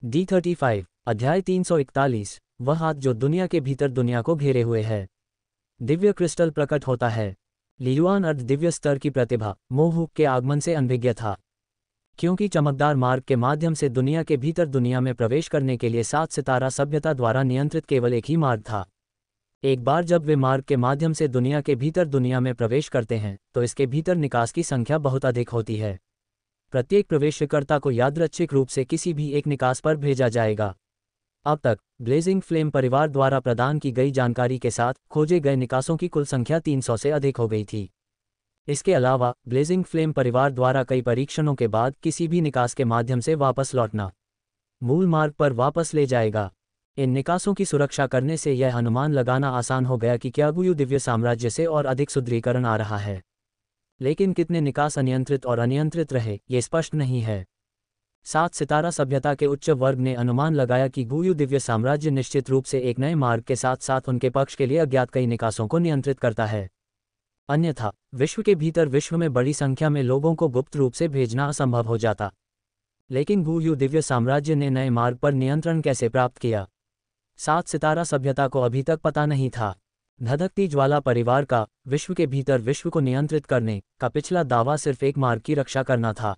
D35 अध्याय 341 वह हाथ जो दुनिया के भीतर दुनिया को घेरे हुए है। दिव्य क्रिस्टल प्रकट होता है। लियुआन अर्ध दिव्य स्तर की प्रतिभा मोह के आगमन से अनभिज्ञ था, क्योंकि चमकदार मार्ग के माध्यम से दुनिया के भीतर दुनिया में प्रवेश करने के लिए 7 सितारा सभ्यता द्वारा नियंत्रित केवल एक ही मार्ग था। एक बार जब वे मार्ग के माध्यम से दुनिया के भीतर दुनिया में प्रवेश करते हैं तो इसके भीतर निकास की संख्या बहुत अधिक होती है। प्रत्येक प्रवेशकर्ता को यादृच्छिक रूप से किसी भी एक निकास पर भेजा जाएगा। अब तक ब्लेजिंग फ्लेम परिवार द्वारा प्रदान की गई जानकारी के साथ खोजे गए निकासों की कुल संख्या 300 से अधिक हो गई थी। इसके अलावा ब्लेजिंग फ्लेम परिवार द्वारा कई परीक्षणों के बाद किसी भी निकास के माध्यम से वापस लौटना मूल मार्ग पर वापस ले जाएगा। इन निकासों की सुरक्षा करने से यह अनुमान लगाना आसान हो गया कि क्या गुयु दिव्य साम्राज्य से और अधिक सुदृढ़ीकरण आ रहा है, लेकिन कितने निकास अनियंत्रित और अनियंत्रित रहे ये स्पष्ट नहीं है। 7 सितारा सभ्यता के उच्च वर्ग ने अनुमान लगाया कि गुयु दिव्य साम्राज्य निश्चित रूप से एक नए मार्ग के साथ साथ उनके पक्ष के लिए अज्ञात कई निकासों को नियंत्रित करता है। अन्यथा विश्व के भीतर विश्व में बड़ी संख्या में लोगों को गुप्त रूप से भेजना असंभव हो जाता। लेकिन गुयु दिव्य साम्राज्य ने नए मार्ग पर नियंत्रण कैसे प्राप्त किया, 7 सितारा सभ्यता को अभी तक पता नहीं था। धधकती ज्वाला परिवार का विश्व के भीतर विश्व को नियंत्रित करने का पिछला दावा सिर्फ एक मार्ग की रक्षा करना था।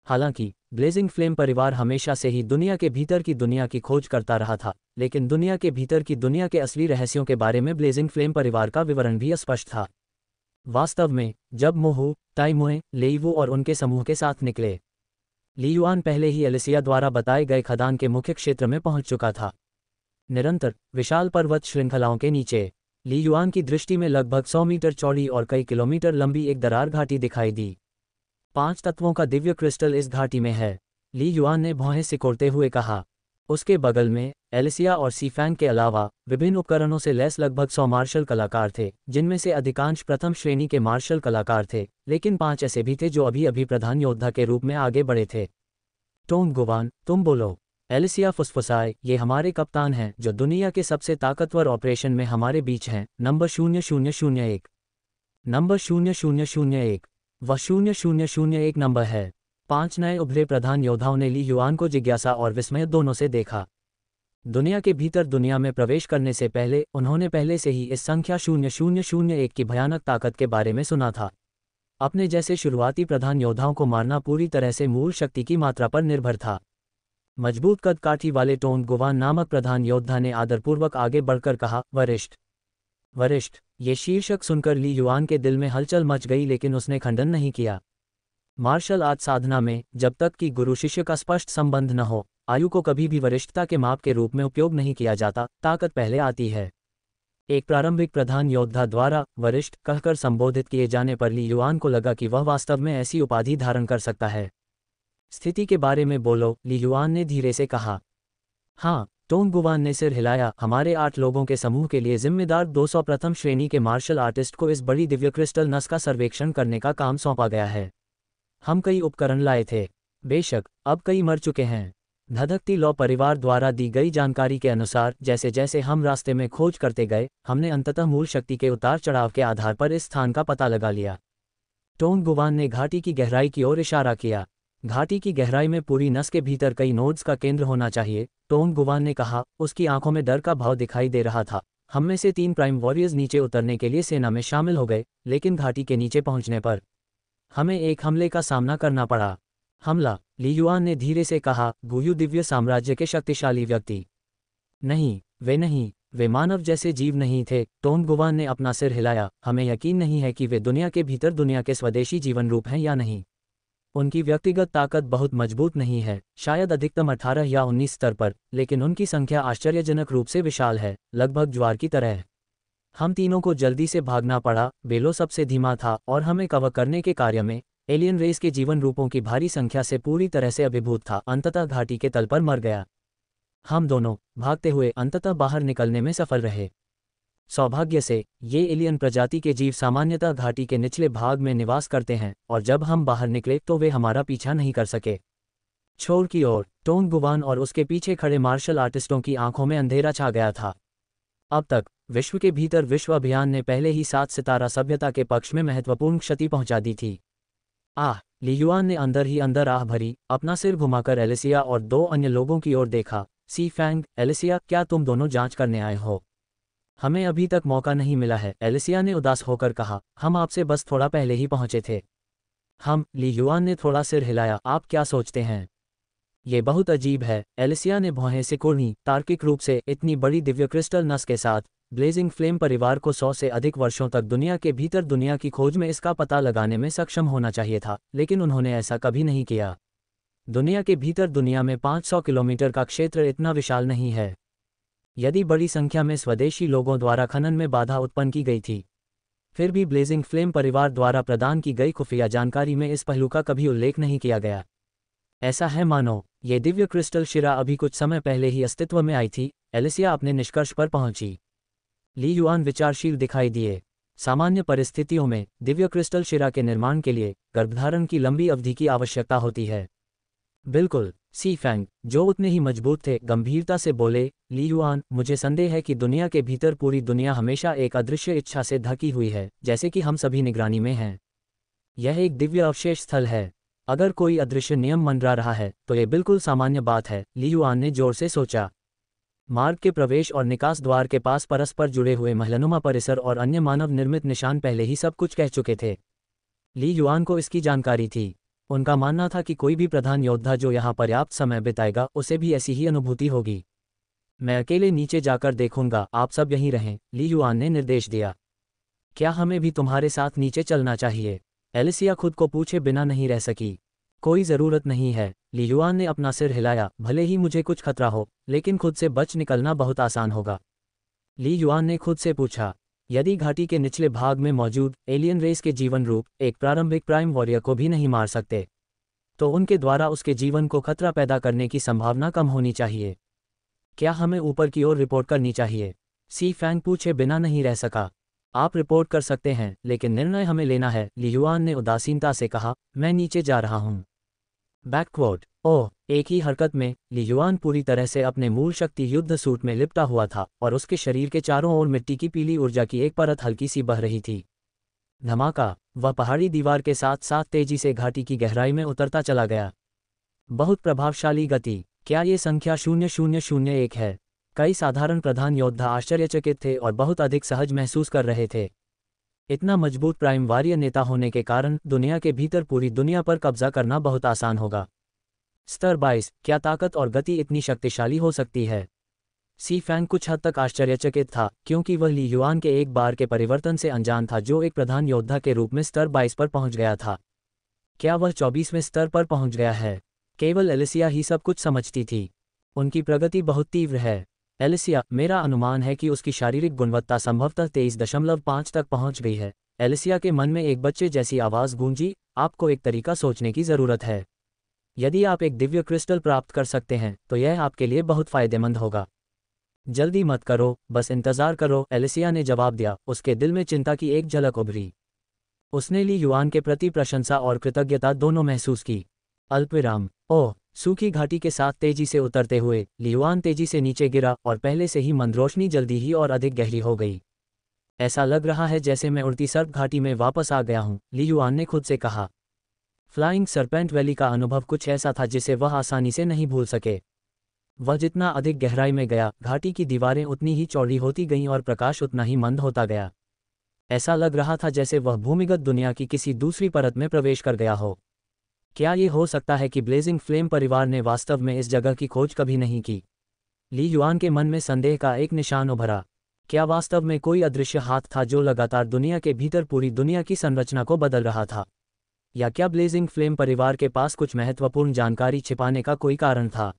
हालांकि ब्लेजिंग फ्लेम परिवार हमेशा से ही दुनिया के भीतर की दुनिया की खोज करता रहा था, लेकिन दुनिया के भीतर की दुनिया के असली रहस्यों के बारे में ब्लेजिंग फ्लेम परिवार का विवरण भी अस्पष्ट था। वास्तव में जब मोहू, ताइमुए, लेइवो और उनके समूह के साथ निकले, लियुआन पहले ही एलिसिया द्वारा बताए गए खदान के मुख्य क्षेत्र में पहुंच चुका था। निरंतर विशाल पर्वत श्रृंखलाओं के नीचे लियुआन की दृष्टि में लगभग 100 मीटर चौड़ी और कई किलोमीटर लंबी एक दरार घाटी दिखाई दी। 5 तत्वों का दिव्य क्रिस्टल इस घाटी में है, लियुआन ने भौहें सिकोड़ते हुए कहा। उसके बगल में एलिसिया और सीफैंग के अलावा विभिन्न उपकरणों से लैस लगभग 100 मार्शल कलाकार थे, जिनमें से अधिकांश प्रथम श्रेणी के मार्शल कलाकार थे, लेकिन 5 ऐसे भी थे जो अभी अभी प्रधान योद्धा के रूप में आगे बढ़े थे। टोंग गुवान, तुम बोलो, एलिसिया फुसफुसाए, ये हमारे कप्तान हैं जो दुनिया के सबसे ताकतवर ऑपरेशन में हमारे बीच हैं। नंबर 0001, नंबर 0001, वह 0001 नंबर है। 5 नए उभरे प्रधान योद्धाओं ने लियुआन को जिज्ञासा और विस्मय दोनों से देखा। दुनिया के भीतर दुनिया में प्रवेश करने से पहले उन्होंने पहले से ही इस संख्या 0001 की भयानक ताकत के बारे में सुना था। अपने जैसे शुरुआती प्रधान योद्धाओं को मारना पूरी तरह से मूल शक्ति की मात्रा पर निर्भर था। मजबूत कद काठी वाले टोंग गुवान नामक प्रधान योद्धा ने आदरपूर्वक आगे बढ़कर कहा, वरिष्ठ, वरिष्ठ। ये शीर्षक सुनकर लियुआन के दिल में हलचल मच गई, लेकिन उसने खंडन नहीं किया। मार्शल आर्ट साधना में जब तक कि गुरु शिष्य का स्पष्ट संबंध न हो, आयु को कभी भी वरिष्ठता के माप के रूप में उपयोग नहीं किया जाता, ताकत पहले आती है। एक प्रारंभिक प्रधान योद्धा द्वारा वरिष्ठ कहकर संबोधित किए जाने पर लियुआन को लगा कि वह वास्तव में ऐसी उपाधि धारण कर सकता है। स्थिति के बारे में बोलो, लियुआन ने धीरे से कहा। हाँ, टोंग गुवान ने सिर हिलाया। हमारे 8 लोगों के समूह के लिए जिम्मेदार 200 प्रथम श्रेणी के मार्शल आर्टिस्ट को इस बड़ी दिव्य क्रिस्टल नस का सर्वेक्षण करने का काम सौंपा गया है। हम कई उपकरण लाए थे, बेशक अब कई मर चुके हैं। धधकती लौ परिवार द्वारा दी गई जानकारी के अनुसार जैसे जैसे हम रास्ते में खोज करते गए, हमने अंततः मूल शक्ति के उतार चढ़ाव के आधार पर इस स्थान का पता लगा लिया। टोंग गुवान ने घाटी की गहराई की ओर इशारा किया। घाटी की गहराई में पूरी नस के भीतर कई नोड्स का केंद्र होना चाहिए, टोंग गुवान ने कहा। उसकी आंखों में डर का भाव दिखाई दे रहा था। हम में से 3 प्राइम वॉरियर्स नीचे उतरने के लिए सेना में शामिल हो गए, लेकिन घाटी के नीचे पहुंचने पर हमें एक हमले का सामना करना पड़ा। हमला, लियुआन ने धीरे से कहा। गुयु दिव्य साम्राज्य के शक्तिशाली व्यक्ति? नहीं, वे मानव जैसे जीव नहीं थे। टोंग गुवान ने अपना सिर हिलाया। हमें यकीन नहीं है कि वे दुनिया के भीतर दुनिया के स्वदेशी जीवन रूप हैं या नहीं। उनकी व्यक्तिगत ताकत बहुत मजबूत नहीं है, शायद अधिकतम 18 या 19 स्तर पर, लेकिन उनकी संख्या आश्चर्यजनक रूप से विशाल है, लगभग ज्वार की तरह। हम तीनों को जल्दी से भागना पड़ा। बेलो सबसे धीमा था और हमें कवर करने के कार्य में एलियन रेस के जीवन रूपों की भारी संख्या से पूरी तरह से अभिभूत था। अंततः घाटी के तल पर मर गया। हम दोनों भागते हुए अंततः बाहर निकलने में सफल रहे। सौभाग्य से ये एलियन प्रजाति के जीव सामान्यतः घाटी के निचले भाग में निवास करते हैं, और जब हम बाहर निकले तो वे हमारा पीछा नहीं कर सके। छोर की ओर टोंग गुवान और उसके पीछे खड़े मार्शल आर्टिस्टों की आंखों में अंधेरा छा गया था। अब तक विश्व के भीतर विश्व अभियान ने पहले ही 7 सितारा सभ्यता के पक्ष में महत्वपूर्ण क्षति पहुंचा दी थी। ली युआन ने अंदर ही अंदर आह भरी, अपना सिर घुमाकर एलिसिया और दो अन्य लोगों की ओर देखा। सी फैंग, एलिसिया, क्या तुम दोनों जांच करने आए हो? हमें अभी तक मौका नहीं मिला है, एलिसिया ने उदास होकर कहा। हम आपसे बस थोड़ा पहले ही पहुंचे थे। ली युआन ने थोड़ा सिर हिलाया। आप क्या सोचते हैं? ये बहुत अजीब है, एलिसिया ने भौहें सिकुड़ी। तार्किक रूप से इतनी बड़ी दिव्य क्रिस्टल नस के साथ ब्लेजिंग फ्लेम परिवार को 100 से अधिक वर्षों तक दुनिया के भीतर दुनिया की खोज में इसका पता लगाने में सक्षम होना चाहिए था, लेकिन उन्होंने ऐसा कभी नहीं किया। दुनिया के भीतर दुनिया में 500 किलोमीटर का क्षेत्र इतना विशाल नहीं है। यदि बड़ी संख्या में स्वदेशी लोगों द्वारा खनन में बाधा उत्पन्न की गई थी, फिर भी ब्लेजिंग फ्लेम परिवार द्वारा प्रदान की गई खुफिया जानकारी में इस पहलू का कभी उल्लेख नहीं किया गया। ऐसा है मानो ये दिव्य क्रिस्टल शिरा अभी कुछ समय पहले ही अस्तित्व में आई थी। एलिसिया अपने निष्कर्ष पर पहुंची। ली युआन विचारशील दिखाई दिए। सामान्य परिस्थितियों में दिव्य क्रिस्टल शिरा के निर्माण के लिए गर्भधारण की लंबी अवधि की आवश्यकता होती है। बिल्कुल, सी फैंग, जो उतने ही मजबूत थे, गंभीरता से बोले। ली युआन, मुझे संदेह है कि दुनिया के भीतर पूरी दुनिया हमेशा एक अदृश्य इच्छा से ढकी हुई है, जैसे कि हम सभी निगरानी में हैं। यह एक दिव्य अवशेष स्थल है। अगर कोई अदृश्य नियम मंडरा रहा है तो यह बिल्कुल सामान्य बात है। ली युआन ने जोर से सोचा। मार्ग के प्रवेश और निकास द्वार के पास परस्पर जुड़े हुए महलनुमा परिसर और अन्य मानव निर्मित निशान पहले ही सब कुछ कह चुके थे। ली युआन को इसकी जानकारी थी। उनका मानना था कि कोई भी प्रधान योद्धा जो यहाँ पर्याप्त समय बिताएगा, उसे भी ऐसी ही अनुभूति होगी। मैं अकेले नीचे जाकर देखूंगा, आप सब यहीं रहें, ली युआन ने निर्देश दिया। क्या हमें भी तुम्हारे साथ नीचे चलना चाहिए? एलिसिया खुद को पूछे बिना नहीं रह सकी। कोई ज़रूरत नहीं है, ली युआन ने अपना सिर हिलाया। भले ही मुझे कुछ खतरा हो, लेकिन खुद से बच निकलना बहुत आसान होगा। ली युआन ने खुद से पूछा, यदि घाटी के निचले भाग में मौजूद एलियन रेस के जीवन रूप एक प्रारंभिक प्राइम वॉरियर को भी नहीं मार सकते, तो उनके द्वारा उसके जीवन को खतरा पैदा करने की संभावना कम होनी चाहिए। क्या हमें ऊपर की ओर रिपोर्ट करनी चाहिए? सी फैंग पूछे बिना नहीं रह सका। आप रिपोर्ट कर सकते हैं, लेकिन निर्णय हमें लेना है, ली युआन ने उदासीनता से कहा। मैं नीचे जा रहा हूं। बैकवर्ड। ओह, एक ही हरकत में ली युआन पूरी तरह से अपने मूल शक्ति युद्ध सूट में लिपटा हुआ था और उसके शरीर के चारों ओर मिट्टी की पीली ऊर्जा की एक परत हल्की सी बह रही थी। धमाका। वह पहाड़ी दीवार के साथ साथ तेजी से घाटी की गहराई में उतरता चला गया। बहुत प्रभावशाली गति। क्या ये संख्या 0001 है? कई साधारण प्रधान योद्धा आश्चर्यचकित थे और बहुत अधिक सहज महसूस कर रहे थे। इतना मजबूत प्राइम वॉरियर नेता होने के कारण दुनिया के भीतर पूरी दुनिया पर कब्जा करना बहुत आसान होगा। स्तर 22। क्या ताकत और गति इतनी शक्तिशाली हो सकती है? सी फैंग कुछ हद तक आश्चर्यचकित था, क्योंकि वह ली युआन के एक बार के परिवर्तन से अनजान था, जो एक प्रधान योद्धा के रूप में स्तर 22 पर पहुंच गया था। क्या वह 24वें स्तर पर पहुंच गया है? केवल एलिसिया ही सब कुछ समझती थी। उनकी प्रगति बहुत तीव्र है। एलिसिया, मेरा अनुमान है कि उसकी शारीरिक गुणवत्ता संभवतः 23.5 तक पहुंच गई है। एलिसिया के मन में एक बच्चे जैसी आवाज़ गूंजी। आपको एक तरीका सोचने की ज़रूरत है। यदि आप एक दिव्य क्रिस्टल प्राप्त कर सकते हैं तो यह आपके लिए बहुत फ़ायदेमंद होगा। जल्दी मत करो, बस इंतज़ार करो, एलिसिया ने जवाब दिया। उसके दिल में चिंता की एक झलक उभरी। उसने ली युआन के प्रति प्रशंसा और कृतज्ञता दोनों महसूस की। अल्पविराम। ओह, सूखी घाटी के साथ तेजी से उतरते हुए ली युआन तेजी से नीचे गिरा और पहले से ही मंद रोशनी जल्दी ही और अधिक गहरी हो गई। ऐसा लग रहा है जैसे मैं उड़ती सर्प घाटी में वापस आ गया हूं, ली युआन ने खुद से कहा। फ्लाइंग सरपेंट वैली का अनुभव कुछ ऐसा था जिसे वह आसानी से नहीं भूल सके। वह जितना अधिक गहराई में गया, घाटी की दीवारें उतनी ही चौड़ी होती गईं और प्रकाश उतना ही मंद होता गया। ऐसा लग रहा था जैसे वह भूमिगत दुनिया की किसी दूसरी परत में प्रवेश कर गया हो। क्या ये हो सकता है कि ब्लेजिंग फ्लेम परिवार ने वास्तव में इस जगह की खोज कभी नहीं की? ली युआन के मन में संदेह का एक निशान उभरा। क्या वास्तव में कोई अदृश्य हाथ था जो लगातार दुनिया के भीतर पूरी दुनिया की संरचना को बदल रहा था? या क्या ब्लेजिंग फ्लेम परिवार के पास कुछ महत्वपूर्ण जानकारी छिपाने का कोई कारण था?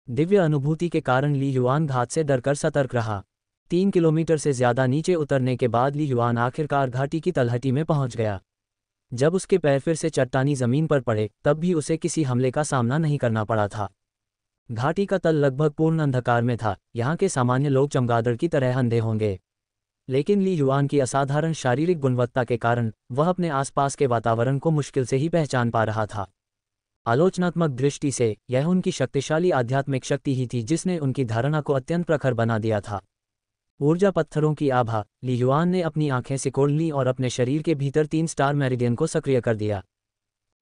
दिव्य अनुभूति के कारण ली युआन घात से डरकर सतर्क रहा। 3 किलोमीटर से ज्यादा नीचे उतरने के बाद ली युआन आखिरकार घाटी की तलहटी में पहुंच गया। जब उसके पैर फिर से चट्टानी जमीन पर पड़े, तब भी उसे किसी हमले का सामना नहीं करना पड़ा था। घाटी का तल लगभग पूर्ण अंधकार में था। यहाँ के सामान्य लोग चमगादड़ की तरह अंधे होंगे, लेकिन ली युआन की असाधारण शारीरिक गुणवत्ता के कारण वह अपने आसपास के वातावरण को मुश्किल से ही पहचान पा रहा था। आलोचनात्मक दृष्टि से यह उनकी शक्तिशाली आध्यात्मिक शक्ति ही थी जिसने उनकी धारणा को अत्यंत प्रखर बना दिया था। ऊर्जा पत्थरों की आभा। ली युआन ने अपनी आंखें सिकोड़ लीं और अपने शरीर के भीतर 3 स्टार मेरिडियन को सक्रिय कर दिया।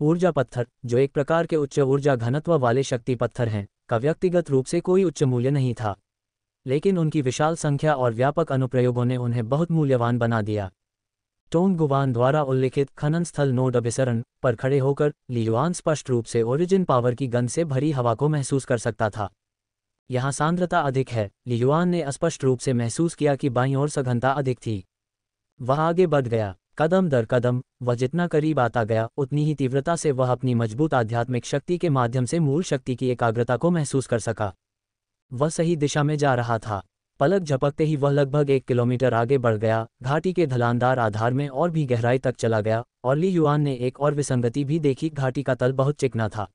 ऊर्जा पत्थर, जो एक प्रकार के उच्च ऊर्जा घनत्व वाले शक्ति पत्थर हैं, का व्यक्तिगत रूप से कोई उच्च मूल्य नहीं था, लेकिन उनकी विशाल संख्या और व्यापक अनुप्रयोगों ने उन्हें बहुत मूल्यवान बना दिया। टोंग गुवान द्वारा उल्लिखित खनन स्थल नोड अभिसरण पर खड़े होकर ली युआन स्पष्ट रूप से ओरिजिन पावर की गंध से भरी हवा को महसूस कर सकता था। यहाँ सांद्रता अधिक है, ली युआन ने स्पष्ट रूप से महसूस किया कि बाईं ओर सघनता अधिक थी। वह आगे बढ़ गया, कदम दर कदम। वह जितना करीब आता गया उतनी ही तीव्रता से वह अपनी मजबूत आध्यात्मिक शक्ति के माध्यम से मूल शक्ति की एकाग्रता को महसूस कर सका। वह सही दिशा में जा रहा था। पलक झपकते ही वह लगभग 1 किलोमीटर आगे बढ़ गया, घाटी के ढलानदार आधार में और भी गहराई तक चला गया, और ली युआन ने एक और विसंगति भी देखी। घाटी का तल बहुत चिकना था,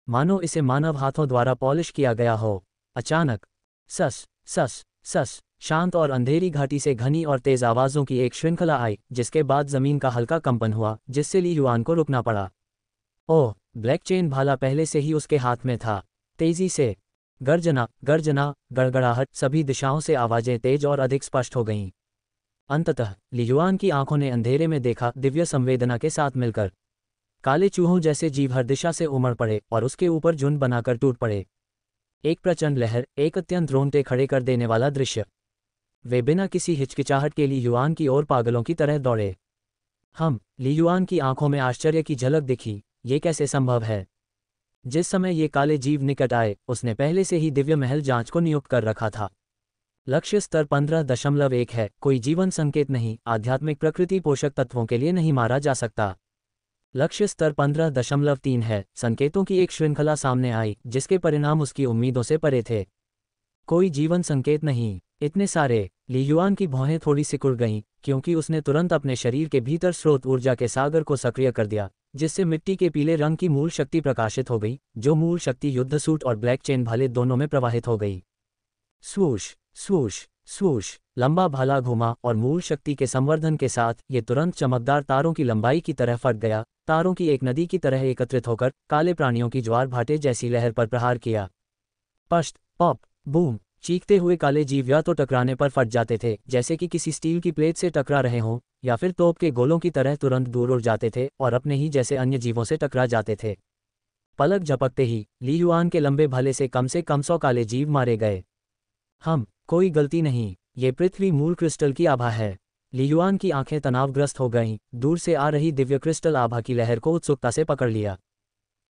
मानो इसे मानव हाथों द्वारा पॉलिश किया गया हो। अचानक सस सस सस शांत और अंधेरी घाटी से घनी और तेज आवाज़ों की एक श्रृंखला आई, जिसके बाद जमीन का हल्का कंपन हुआ, जिससे ली युआन को रुकना पड़ा। ओह! ब्लैक चेन भाला पहले से ही उसके हाथ में था। तेजी से गर्जना गर्जना गड़गड़ाहट, सभी दिशाओं से आवाजें तेज और अधिक स्पष्ट हो गईं। अंततः ली युआन की आंखों ने अंधेरे में देखा, दिव्य संवेदना के साथ मिलकर काले चूहों जैसे जीव हर दिशा से उमड़ पड़े और उसके ऊपर झुंड बनाकर टूट पड़े। एक प्रचंड लहर, एक अत्यंत रोंगटे खड़े कर देने वाला दृश्य। वे बिना किसी हिचकिचाहट के ली युआन की ओर पागलों की तरह दौड़े। ली युआन की आंखों में आश्चर्य की झलक दिखी। ये कैसे संभव है? जिस समय ये काले जीव निकट आए, उसने पहले से ही दिव्य महल जांच को नियुक्त कर रखा था। लक्ष्य स्तर 15.1 है, कोई जीवन संकेत नहीं, आध्यात्मिक प्रकृति पोषक तत्वों के लिए नहीं मारा जा सकता। लक्ष्य स्तर 15.3 है, संकेतों की एक श्रृंखला सामने आई, जिसके परिणाम उसकी उम्मीदों से परे थे। कोई जीवन संकेत नहीं, इतने सारे। ली युआन की भौहें थोड़ी सिकुड़ गईं, क्योंकि उसने तुरंत अपने शरीर के भीतर स्रोत ऊर्जा के सागर को सक्रिय कर दिया, जिससे मिट्टी के पीले रंग की मूल शक्ति प्रकाशित हो गई, जो मूल शक्ति युद्ध सूट और ब्लैक चेन भाले दोनों में प्रवाहित हो गई। स्वूश स्वूश स्वूश, लंबा भाला घूमा और मूल शक्ति के संवर्धन के साथ ये तुरंत चमकदार तारों की लंबाई की तरह फट गया, तारों की एक नदी की तरह एकत्रित होकर काले प्राणियों की ज्वार भाटे जैसी लहर पर प्रहार किया। पश्त पॉप बूम, चीखते हुए काले जीव या तो टकराने पर फट जाते थे, जैसे कि किसी स्टील की प्लेट से टकरा रहे हों, या फिर तोप के गोलों की तरह तुरंत दूर उड़ जाते थे और अपने ही जैसे अन्य जीवों से टकरा जाते थे। पलक झपकते ही ली युआन के लंबे भाले से कम 100 काले जीव मारे गए। कोई गलती नहीं, ये पृथ्वी मूल क्रिस्टल की आभा है। ली युआन की आंखें तनावग्रस्त हो गईं, दूर से आ रही दिव्य क्रिस्टल आभा की लहर को उत्सुकता से पकड़ लिया।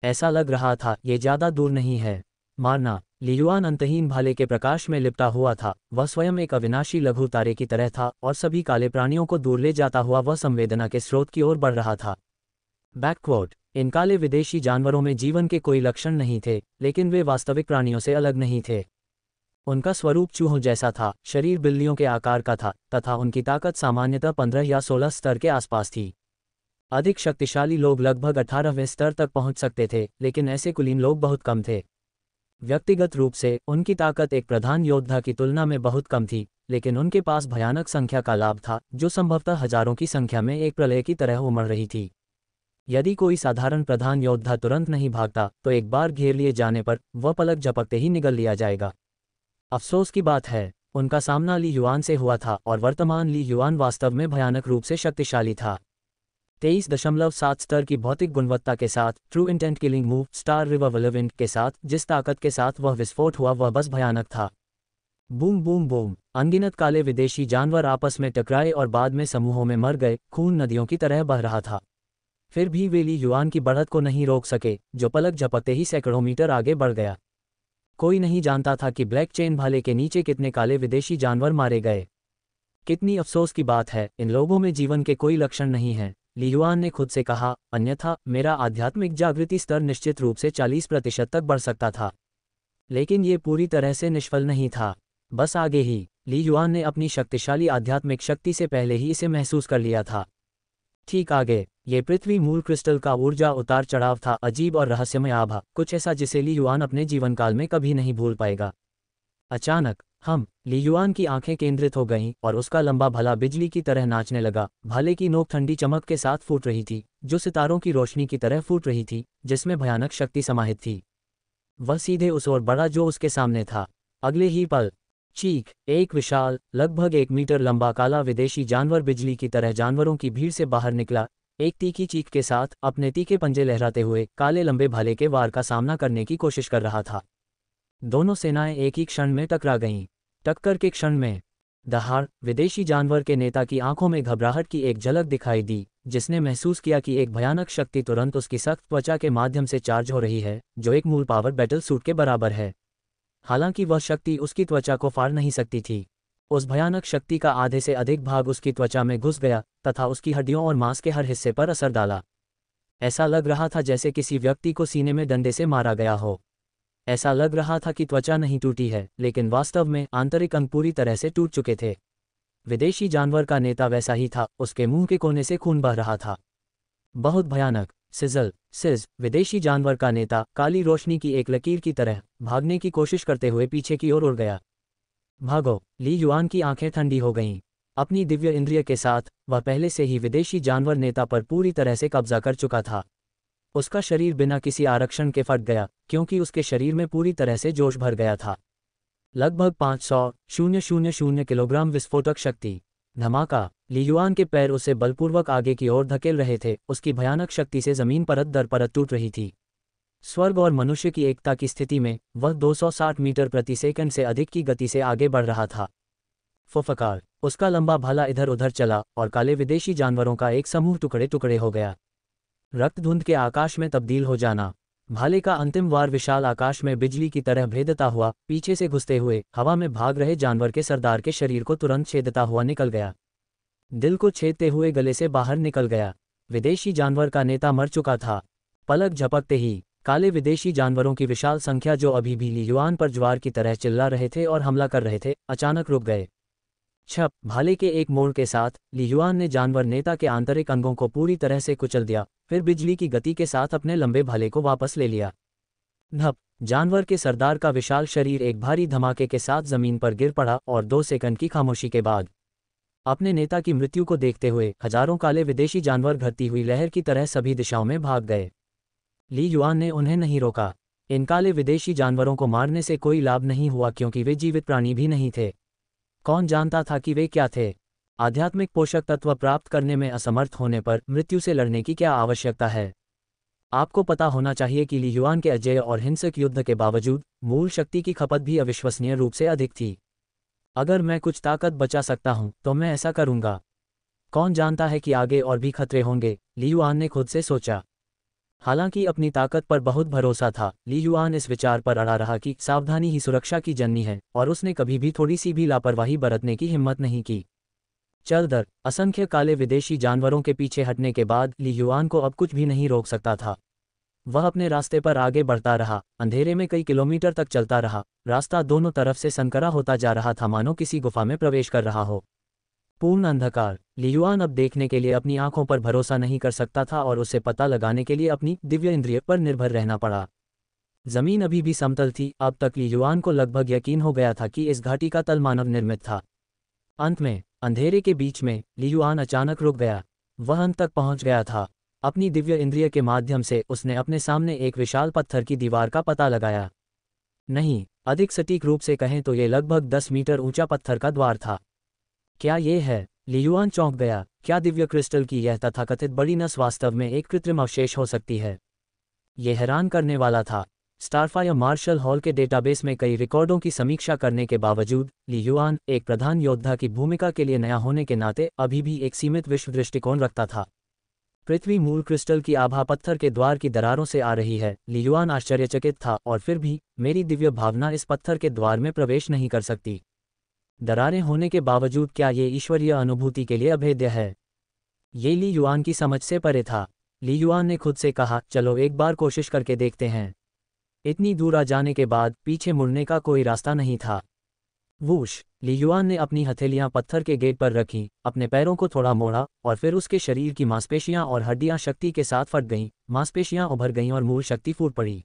ऐसा लग रहा था ये ज्यादा दूर नहीं है। मारना। ली युआन अंतहीन भाले के प्रकाश में लिपटा हुआ था, वह स्वयं एक अविनाशी लघु तारे की तरह था और सभी काले प्राणियों को दूर ले जाता हुआ वह संवेदना के स्रोत की ओर बढ़ रहा था। बैकक्वोट, इन काले विदेशी जानवरों में जीवन के कोई लक्षण नहीं थे, लेकिन वे वास्तविक प्राणियों से अलग नहीं थे। उनका स्वरूप चूहों जैसा था, शरीर बिल्लियों के आकार का था, तथा उनकी ताकत सामान्यतः 15 या 16 स्तर के आसपास थी। अधिक शक्तिशाली लोग लगभग 18वें स्तर तक पहुंच सकते थे, लेकिन ऐसे कुलीन लोग बहुत कम थे। व्यक्तिगत रूप से उनकी ताकत एक प्रधान योद्धा की तुलना में बहुत कम थी, लेकिन उनके पास भयानक संख्या का लाभ था, जो संभवतः हजारों की संख्या में एक प्रलय की तरह उमड़ रही थी। यदि कोई साधारण प्रधान योद्धा तुरंत नहीं भागता, तो एक बार घेर लिए जाने पर वह पलक झपकते ही निगल लिया जाएगा। अफसोस की बात है, उनका सामना ली युआन से हुआ था, और वर्तमान ली युआन वास्तव में भयानक रूप से शक्तिशाली था। 23.7 स्तर की भौतिक गुणवत्ता के साथ, true intent killing move, star river whirlwind के साथ, जिस ताकत के साथ वह विस्फोट हुआ वह बस भयानक था। बूम बूम बूम, अनगिनत काले विदेशी जानवर आपस में टकराए और बाद में समूहों में मर गए, खून नदियों की तरह बह रहा था। फिर भी वे ली युआन की बढ़त को नहीं रोक सके, जो पलक झपकते ही सैकड़ों मीटर आगे बढ़ गया। कोई नहीं जानता था कि ब्लैक चेन भाले के नीचे कितने काले विदेशी जानवर मारे गए। कितनी अफसोस की बात है, इन लोगों में जीवन के कोई लक्षण नहीं हैं, ली युआन ने खुद से कहा, अन्यथा मेरा आध्यात्मिक जागृति स्तर निश्चित रूप से 40% तक बढ़ सकता था। लेकिन ये पूरी तरह से निष्फल नहीं था। बस आगे ही, ली युआन ने अपनी शक्तिशाली आध्यात्मिक शक्ति से पहले ही इसे महसूस कर लिया था। ठीक आगे, ये पृथ्वी मूल क्रिस्टल का ऊर्जा उतार चढ़ाव था, अजीब और रहस्यमय आभा, कुछ ऐसा जिसे ली युआन अपने जीवन काल में कभी नहीं भूल पाएगा। अचानक ली युआन की आंखें केंद्रित हो गईं और उसका लंबा भाला बिजली की तरह नाचने लगा। भाले की नोक ठंडी चमक के साथ फूट रही थी, जो सितारों की रोशनी की तरह फूट रही थी, जिसमें भयानक शक्ति समाहित थी। वह सीधे उस ओर बढ़ा जो उसके सामने था। अगले ही पल, चीख, एक विशाल, लगभग 1 मीटर लंबा काला विदेशी जानवर बिजली की तरह जानवरों की भीड़ से बाहर निकला, एक तीखी चीख के साथ अपने तीखे पंजे लहराते हुए काले लंबे भाले के वार का सामना करने की कोशिश कर रहा था। दोनों सेनाएं एक ही क्षण में टकरा गईं। टक्कर के क्षण में दहाड़ विदेशी जानवर के नेता की आंखों में घबराहट की एक झलक दिखाई दी, जिसने महसूस किया कि एक भयानक शक्ति तुरंत उसकी सख्त त्वचा के माध्यम से चार्ज हो रही है, जो एक मूल पावर बैटल सूट के बराबर है। हालांकि वह शक्ति उसकी त्वचा को फाड़ नहीं सकती थी। उस भयानक शक्ति का आधे से अधिक भाग उसकी त्वचा में घुस गया तथा उसकी हड्डियों और मांस के हर हिस्से पर असर डाला। ऐसा लग रहा था जैसे किसी व्यक्ति को सीने में डंडे से मारा गया हो। ऐसा लग रहा था कि त्वचा नहीं टूटी है, लेकिन वास्तव में आंतरिक अंग पूरी तरह से टूट चुके थे। विदेशी जानवर का नेता वैसा ही था, उसके मुंह के कोने से खून बह रहा था। बहुत भयानक सिज विदेशी जानवर का नेता काली रोशनी की एक लकीर की तरह भागने की कोशिश करते हुए पीछे की ओर उड़ गया। भागो! ली युआन की आंखें ठंडी हो गईं। अपनी दिव्य इंद्रिय के साथ वह पहले से ही विदेशी जानवर नेता पर पूरी तरह से कब्जा कर चुका था। उसका शरीर बिना किसी आरक्षण के फट गया, क्योंकि उसके शरीर में पूरी तरह से जोश भर गया था। लगभग 500,000 किलोग्राम विस्फोटक शक्ति। धमाका! ली युआन के पैर उसे बलपूर्वक आगे की ओर धकेल रहे थे। उसकी भयानक शक्ति से जमीन परत दर परत टूट रही थी। स्वर्ग और मनुष्य की एकता की स्थिति में वह 260 मीटर प्रति सेकंड से अधिक की गति से आगे बढ़ रहा था। फुफकार! उसका लंबा भाला इधर उधर चला और काले विदेशी जानवरों का एक समूह टुकड़े टुकड़े हो गया। रक्तधुंध के आकाश में तब्दील हो जाना। भाले का अंतिम वार विशाल आकाश में बिजली की तरह भेदता हुआ पीछे से घुसते हुए हवा में भाग रहे जानवर के सरदार के शरीर को तुरंत छेदता हुआ निकल गया। दिल को छेदते हुए गले से बाहर निकल गया। विदेशी जानवर का नेता मर चुका था। पलक झपकते ही काले विदेशी जानवरों की विशाल संख्या, जो अभी भी ली युआन पर ज्वार की तरह चिल्ला रहे थे और हमला कर रहे थे, अचानक रुक गए। छप! भाले के एक मोड़ के साथ ली युआन ने जानवर नेता के आंतरिक अंगों को पूरी तरह से कुचल दिया, फिर बिजली की गति के साथ अपने लंबे भाले को वापस ले लिया। धप! जानवर के सरदार का विशाल शरीर एक भारी धमाके के साथ जमीन पर गिर पड़ा और 2 सेकंड की खामोशी के बाद अपने नेता की मृत्यु को देखते हुए हजारों काले विदेशी जानवर घटती हुई लहर की तरह सभी दिशाओं में भाग गए। ली युआन ने उन्हें नहीं रोका। इन काले विदेशी जानवरों को मारने से कोई लाभ नहीं हुआ, क्योंकि वे जीवित प्राणी भी नहीं थे। कौन जानता था कि वे क्या थे? आध्यात्मिक पोषक तत्व प्राप्त करने में असमर्थ होने पर मृत्यु से लड़ने की क्या आवश्यकता है? आपको पता होना चाहिए कि ली युआन के अजेय और हिंसक युद्ध के बावजूद मूल शक्ति की खपत भी अविश्वसनीय रूप से अधिक थी। अगर मैं कुछ ताकत बचा सकता हूं तो मैं ऐसा करूंगा। कौन जानता है कि आगे और भी खतरे होंगे, ली युआन ने खुद से सोचा। हालांकि अपनी ताकत पर बहुत भरोसा था, ली युआन इस विचार पर अड़ा रहा कि सावधानी ही सुरक्षा की जननी है, और उसने कभी भी थोड़ी सी भी लापरवाही बरतने की हिम्मत नहीं की। चल दर! असंख्य काले विदेशी जानवरों के पीछे हटने के बाद ली युआन को अब कुछ भी नहीं रोक सकता था। वह अपने रास्ते पर आगे बढ़ता रहा, अंधेरे में कई किलोमीटर तक चलता रहा। रास्ता दोनों तरफ से संकरा होता जा रहा था, मानो किसी गुफा में प्रवेश कर रहा हो। पूर्ण अंधकार। ली युआन अब देखने के लिए अपनी आंखों पर भरोसा नहीं कर सकता था और उसे पता लगाने के लिए अपनी दिव्य इंद्रिय पर निर्भर रहना पड़ा। जमीन अभी भी समतल थी। अब तक ली युआन को लगभग यकीन हो गया था कि इस घाटी का तल मानव निर्मित था। अंत में अंधेरे के बीच में ली युआन अचानक रुक गया। वह अंत तक पहुंच गया था। अपनी दिव्य इंद्रिय के माध्यम से उसने अपने सामने एक विशाल पत्थर की दीवार का पता लगाया। नहीं, अधिक सटीक रूप से कहें तो ये लगभग 10 मीटर ऊंचा पत्थर का द्वार था। क्या ये है? ली युआन चौंक गया। क्या दिव्य क्रिस्टल की यह तथाकथित बड़ी नस वास्तव में एक कृत्रिम अवशेष हो सकती है? यह हैरान करने वाला था। स्टारफायर मार्शल हॉल के डेटाबेस में कई रिकॉर्डों की समीक्षा करने के बावजूद ली युआन एक प्रधान योद्धा की भूमिका के लिए नया होने के नाते अभी भी एक सीमित विश्व दृष्टिकोण रखता था। पृथ्वी मूल क्रिस्टल की आभा पत्थर के द्वार की दरारों से आ रही है। ली युआन आश्चर्यचकित था। और फिर भी मेरी दिव्य भावना इस पत्थर के द्वार में प्रवेश नहीं कर सकती। दरारें होने के बावजूद क्या ये ईश्वरीय अनुभूति के लिए अभेद्य है? ये ली युआन की समझ से परे था। ली युआन ने खुद से कहा, चलो एक बार कोशिश करके देखते हैं। इतनी दूर आ जाने के बाद पीछे मुड़ने का कोई रास्ता नहीं था। वूश! ली युआन ने अपनी हथेलियां पत्थर के गेट पर रखीं, अपने पैरों को थोड़ा मोड़ा और फिर उसके शरीर की मांसपेशियां और हड्डियां शक्ति के साथ फट गईं। मांसपेशियां उभर गईं और मूल शक्ति फूट पड़ी।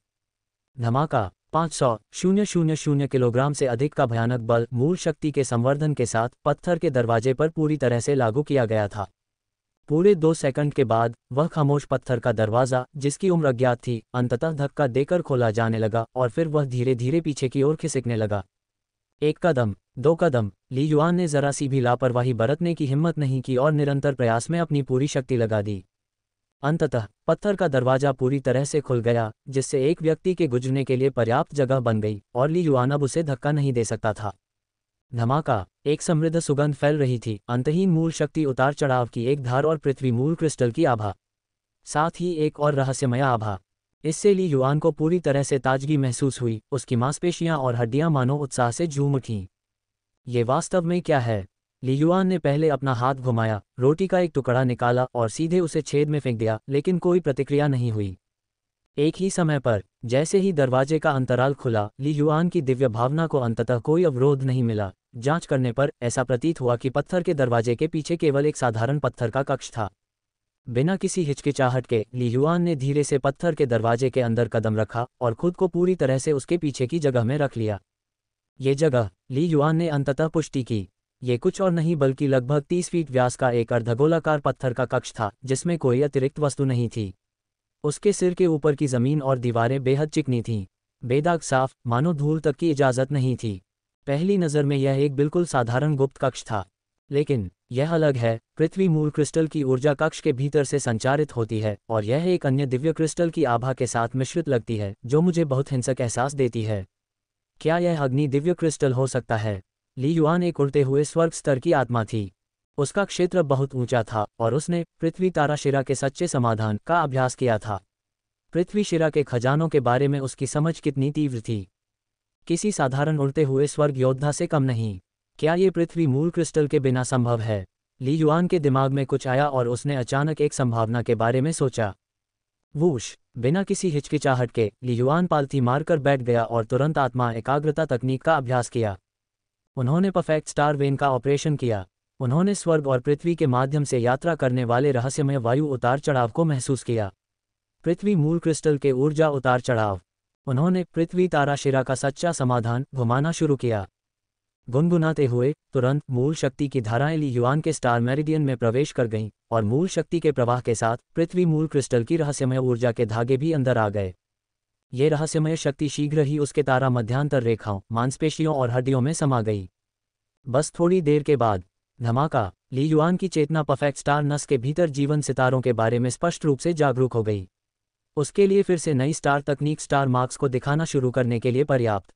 धमाका! 500,000 किलोग्राम से अधिक का भयानक बल मूल शक्ति के संवर्धन के साथ पत्थर के दरवाजे पर पूरी तरह से लागू किया गया था। पूरे 2 सेकंड के बाद वह खामोश पत्थर का दरवाज़ा, जिसकी उम्र अज्ञात थी, अंततः धक्का देकर खोला जाने लगा और फिर वह धीरे धीरे पीछे की ओर खिसकने लगा। 1 कदम, 2 कदम। ली युआन ने जरा सी भी लापरवाही बरतने की हिम्मत नहीं की और निरंतर प्रयास में अपनी पूरी शक्ति लगा दी। अंततः पत्थर का दरवाजा पूरी तरह से खुल गया, जिससे एक व्यक्ति के गुजरने के लिए पर्याप्त जगह बन गई और ली युआन अब उसे धक्का नहीं दे सकता था। धमाका, एक समृद्ध सुगंध फैल रही थी, अंतहीन मूल शक्ति उतार चढ़ाव की एक धार और पृथ्वी मूल क्रिस्टल की आभा। साथ ही एक और रहस्यमय आभा। इससे ली युआन को पूरी तरह से ताजगी महसूस हुई, उसकी मांसपेशियां और हड्डियां मानो उत्साह से झूम उठीं। ये वास्तव में क्या है? ली युआन ने पहले अपना हाथ घुमाया, रोटी का एक टुकड़ा निकाला और सीधे उसे छेद में फेंक दिया, लेकिन कोई प्रतिक्रिया नहीं हुई। एक ही समय पर, जैसे ही दरवाजे का अंतराल खुला, ली युआन की दिव्य भावना को अंततः कोई अवरोध नहीं मिला। जांच करने पर ऐसा प्रतीत हुआ कि पत्थर के दरवाजे के पीछे केवल एक साधारण पत्थर का कक्ष था। बिना किसी हिचकिचाहट के ली युआन ने धीरे से पत्थर के दरवाजे के अंदर कदम रखा और खुद को पूरी तरह से उसके पीछे की जगह में रख लिया। ये जगह, ली युआन ने अंततः पुष्टि की, ये कुछ और नहीं बल्कि लगभग 30 फीट व्यास का एक अर्धगोलाकार पत्थर का कक्ष था, जिसमें कोई अतिरिक्त वस्तु नहीं थी। उसके सिर के ऊपर की जमीन और दीवारें बेहद चिकनी थीं, बेदाग साफ, मानो धूल तक की इजाजत नहीं थी। पहली नज़र में यह एक बिल्कुल साधारण गुप्त कक्ष था, लेकिन यह अलग है। पृथ्वी मूल क्रिस्टल की ऊर्जा कक्ष के भीतर से संचारित होती है और यह एक अन्य दिव्य क्रिस्टल की आभा के साथ मिश्रित लगती है, जो मुझे बहुत हिंसक एहसास देती है। क्या यह अग्नि दिव्य क्रिस्टल हो सकता है? ली युआन एक उड़ते हुए स्वर्ग स्तर की आत्मा थी। उसका क्षेत्र बहुत ऊंचा था और उसने पृथ्वी ताराशिरा के सच्चे समाधान का अभ्यास किया था। पृथ्वी शिरा के खजानों के बारे में उसकी समझ कितनी तीव्र थी, किसी साधारण उड़ते हुए स्वर्ग योद्धा से कम नहीं। क्या ये पृथ्वी मूल क्रिस्टल के बिना संभव है? ली युआन के दिमाग में कुछ आया और उसने अचानक एक संभावना के बारे में सोचा। वूश, बिना किसी हिचकिचाहट के ली युआन पालथी मारकर बैठ गया और तुरंत आत्मा एकाग्रता तकनीक का अभ्यास किया। उन्होंने परफेक्ट स्टार वेन का ऑपरेशन किया। उन्होंने स्वर्ग और पृथ्वी के माध्यम से यात्रा करने वाले रहस्यमय वायु उतार चढ़ाव को महसूस किया। पृथ्वी मूल क्रिस्टल के ऊर्जा उतार चढ़ाव। उन्होंने पृथ्वी ताराशिरा का सच्चा समाधान घुमाना शुरू किया। गुनगुनाते हुए तुरंत मूल शक्ति की धाराएं ली युआन के स्टार मेरिडियन में प्रवेश कर गईं और मूल शक्ति के प्रवाह के साथ पृथ्वी मूल क्रिस्टल की रहस्यमय ऊर्जा के धागे भी अंदर आ गए। ये रहस्यमय शक्ति शीघ्र ही उसके तारा मध्यांतर रेखाओं, मांसपेशियों और हड्डियों में समा गई। बस थोड़ी देर के बाद, धमाका, ली युआन की चेतना परफेक्ट स्टार नस के भीतर जीवन सितारों के बारे में स्पष्ट रूप से जागरूक हो गई। उसके लिए फिर से नई स्टार तकनीक स्टार मार्क्स को दिखाना शुरू करने के लिए पर्याप्त।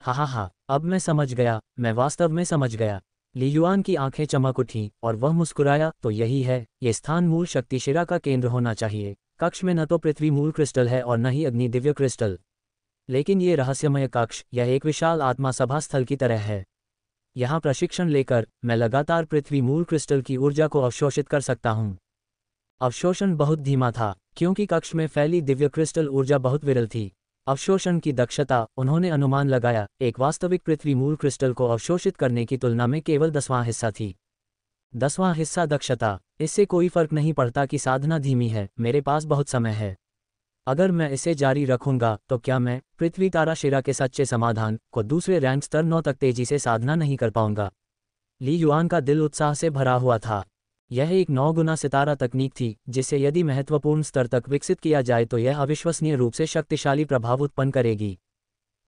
हा, अब मैं समझ गया, मैं वास्तव में समझ गया। ली युआन की आंखें चमक उठीं और वह मुस्कुराया। तो यही है, ये स्थान मूल शक्ति शिरा का केंद्र होना चाहिए। कक्ष में न तो पृथ्वी मूल क्रिस्टल है और न ही अग्नि दिव्य क्रिस्टल, लेकिन ये रहस्यमय कक्ष, यह एक विशाल आत्मा सभा स्थल की तरह है। यहाँ प्रशिक्षण लेकर मैं लगातार पृथ्वी मूल क्रिस्टल की ऊर्जा को अवशोषित कर सकता हूँ। अवशोषण बहुत धीमा था, क्योंकि कक्ष में फैली दिव्य क्रिस्टल ऊर्जा बहुत विरल थी। अवशोषण की दक्षता, उन्होंने अनुमान लगाया, एक वास्तविक पृथ्वी मूल क्रिस्टल को अवशोषित करने की तुलना में केवल 10वां हिस्सा थी। 10वां हिस्सा दक्षता। इससे कोई फर्क नहीं पड़ता कि साधना धीमी है, मेरे पास बहुत समय है। अगर मैं इसे जारी रखूंगा तो क्या मैं पृथ्वी ताराशिरा के सच्चे समाधान को दूसरे रैंक स्तर 9 तक तेजी से साधना नहीं कर पाऊंगा? ली युआन का दिल उत्साह से भरा हुआ था। यह एक 9 गुना सितारा तकनीक थी, जिसे यदि महत्वपूर्ण स्तर तक विकसित किया जाए तो यह अविश्वसनीय रूप से शक्तिशाली प्रभाव उत्पन्न करेगी।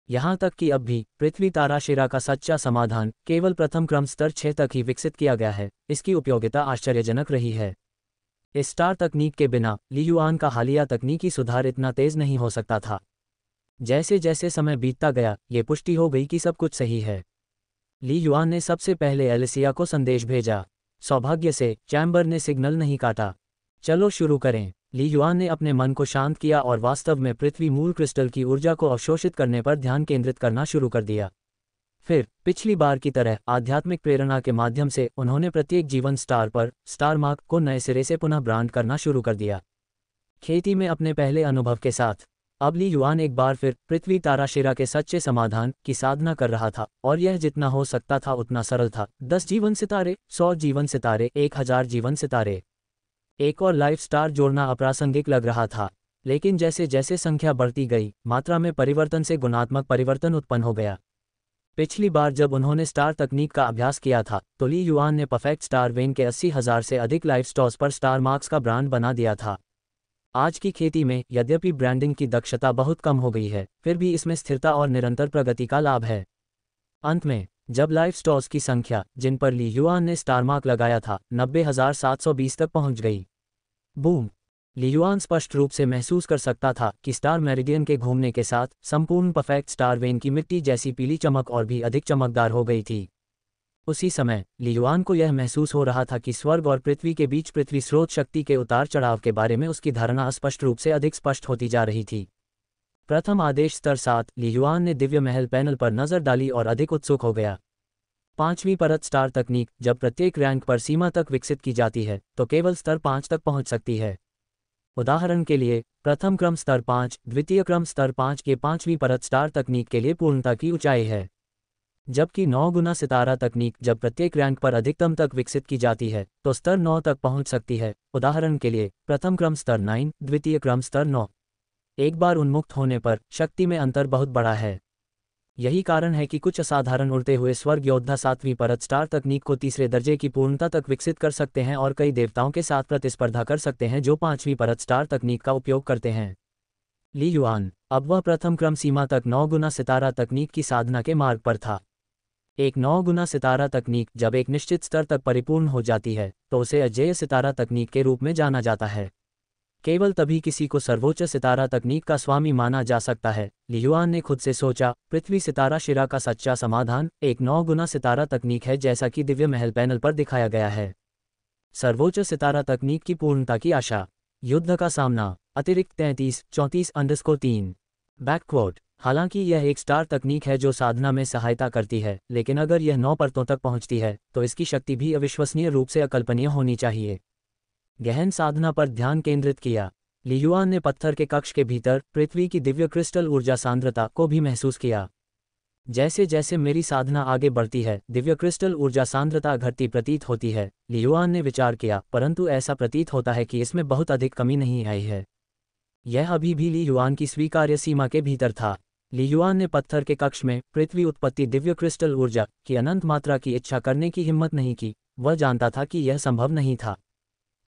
यहाँ तक कि अब भी पृथ्वी ताराशिरा का सच्चा समाधान केवल प्रथम क्रम स्तर 6 तक ही विकसित किया गया है। इसकी उपयोगिता आश्चर्यजनक रही है। इस स्टार तकनीक के बिना ली युआन का हालिया तकनीकी सुधार इतना तेज नहीं हो सकता था। जैसे जैसे समय बीतता गया, ये पुष्टि हो गई कि सब कुछ सही है। ली युआन ने सबसे पहले एलिसिया को संदेश भेजा। सौभाग्य से चैम्बर ने सिग्नल नहीं काटा। चलो शुरू करें। ली युआन ने अपने मन को शांत किया और वास्तव में पृथ्वी मूल क्रिस्टल की ऊर्जा को अवशोषित करने पर ध्यान केंद्रित करना शुरू कर दिया। फिर पिछली बार की तरह आध्यात्मिक प्रेरणा के माध्यम से उन्होंने प्रत्येक जीवन स्टार पर स्टार मार्क को नए सिरे से पुनः ब्रांड करना शुरू कर दिया। खेती में अपने पहले अनुभव के साथ अब ली युआन एक बार फिर पृथ्वी ताराशिरा के सच्चे समाधान की साधना कर रहा था, और यह जितना हो सकता था उतना सरल था। 10 जीवन सितारे, 100 जीवन सितारे, 1000 जीवन सितारे। एक और लाइफ स्टार जोड़ना अप्रासंगिक लग रहा था, लेकिन जैसे जैसे संख्या बढ़ती गई, मात्रा में परिवर्तन से गुणात्मक परिवर्तन उत्पन्न हो गया। पिछली बार जब उन्होंने स्टार तकनीक का अभ्यास किया था तो ली युआन ने परफेक्ट स्टार वेन के 80,000 से अधिक लाइफ स्टॉर्स पर स्टार मार्क्स का ब्रांड बना दिया था। आज की खेती में यद्यपि ब्रांडिंग की दक्षता बहुत कम हो गई है, फिर भी इसमें स्थिरता और निरंतर प्रगति का लाभ है। अंत में जब लाइफ स्टॉर्स की संख्या जिन पर ली युआन ने स्टार मार्क लगाया था 90,720 तक पहुंच गई। बूम! लियुआन स्पष्ट रूप से महसूस कर सकता था कि स्टार मेरिडियन के घूमने के साथ संपूर्ण परफेक्ट स्टार वेन की मिट्टी जैसी पीली चमक और भी अधिक चमकदार हो गई थी। उसी समय लियुआन को यह महसूस हो रहा था कि स्वर्ग और पृथ्वी के बीच पृथ्वी स्रोत शक्ति के उतार चढ़ाव के बारे में उसकी धारणा स्पष्ट रूप से अधिक स्पष्ट होती जा रही थी। प्रथम आदेश स्तर 7। लियुआन ने दिव्य महल पैनल पर नजर डाली और अधिक उत्सुक हो गया। 5वीं परत स्टार तकनीक। जब प्रत्येक रैंक पर सीमा तक विकसित की जाती है तो केवल स्तर 5 तक पहुंच सकती है। उदाहरण के लिए, प्रथम क्रम स्तर 5, द्वितीय क्रम स्तर 5 के 5वीं परत स्टार तकनीक के लिए पूर्णता की ऊंचाई है। जबकि 9 गुना सितारा तकनीक जब प्रत्येक रैंक पर अधिकतम तक विकसित की जाती है तो स्तर 9 तक पहुंच सकती है। उदाहरण के लिए, प्रथम क्रम स्तर 9, द्वितीय क्रम स्तर 9। एक बार उन्मुक्त होने पर शक्ति में अंतर बहुत बड़ा है। यही कारण है कि कुछ असाधारण उड़ते हुए स्वर्ग योद्धा 7वीं परत स्टार तकनीक को तीसरे दर्जे की पूर्णता तक विकसित कर सकते हैं और कई देवताओं के साथ प्रतिस्पर्धा कर सकते हैं जो 5वीं परत स्टार तकनीक का उपयोग करते हैं। लियुआन अब वह प्रथम क्रम सीमा तक 9 गुना सितारा तकनीक की साधना के मार्ग पर था। एक 9 गुना सितारा तकनीक जब एक निश्चित स्तर तक परिपूर्ण हो जाती है तो उसे अजेय सितारा तकनीक के रूप में जाना जाता है। केवल तभी किसी को सर्वोच्च सितारा तकनीक का स्वामी माना जा सकता है। लियुआन ने खुद से सोचा, पृथ्वी सितारा शिरा का सच्चा समाधान एक 9 गुना सितारा तकनीक है जैसा कि दिव्य महल पैनल पर दिखाया गया है। सर्वोच्च सितारा तकनीक की पूर्णता की आशा। युद्ध का सामना। अतिरिक्त 33-34-3 बैकक्वोट। हालांकि यह एक स्टार तकनीक है जो साधना में सहायता करती है, लेकिन अगर यह 9 परतों तक पहुंचती है तो इसकी शक्ति भी अविश्वसनीय रूप से अकल्पनीय होनी चाहिए। गहन साधना पर ध्यान केंद्रित किया। लियुआन ने पत्थर के कक्ष के भीतर पृथ्वी की दिव्य क्रिस्टल ऊर्जा सांद्रता को भी महसूस किया। जैसे जैसे मेरी साधना आगे बढ़ती है दिव्य क्रिस्टल ऊर्जा सांद्रता घटती प्रतीत होती है, लियुआन ने विचार किया, परंतु ऐसा प्रतीत होता है कि इसमें बहुत अधिक कमी नहीं आई है। यह अभी भी लियुआन की स्वीकार्य सीमा के भीतर था। लियुआन ने पत्थर के कक्ष में पृथ्वी उत्पत्ति दिव्य क्रिस्टल ऊर्जा की अनंत मात्रा की इच्छा करने की हिम्मत नहीं की। वह जानता था कि यह संभव नहीं था,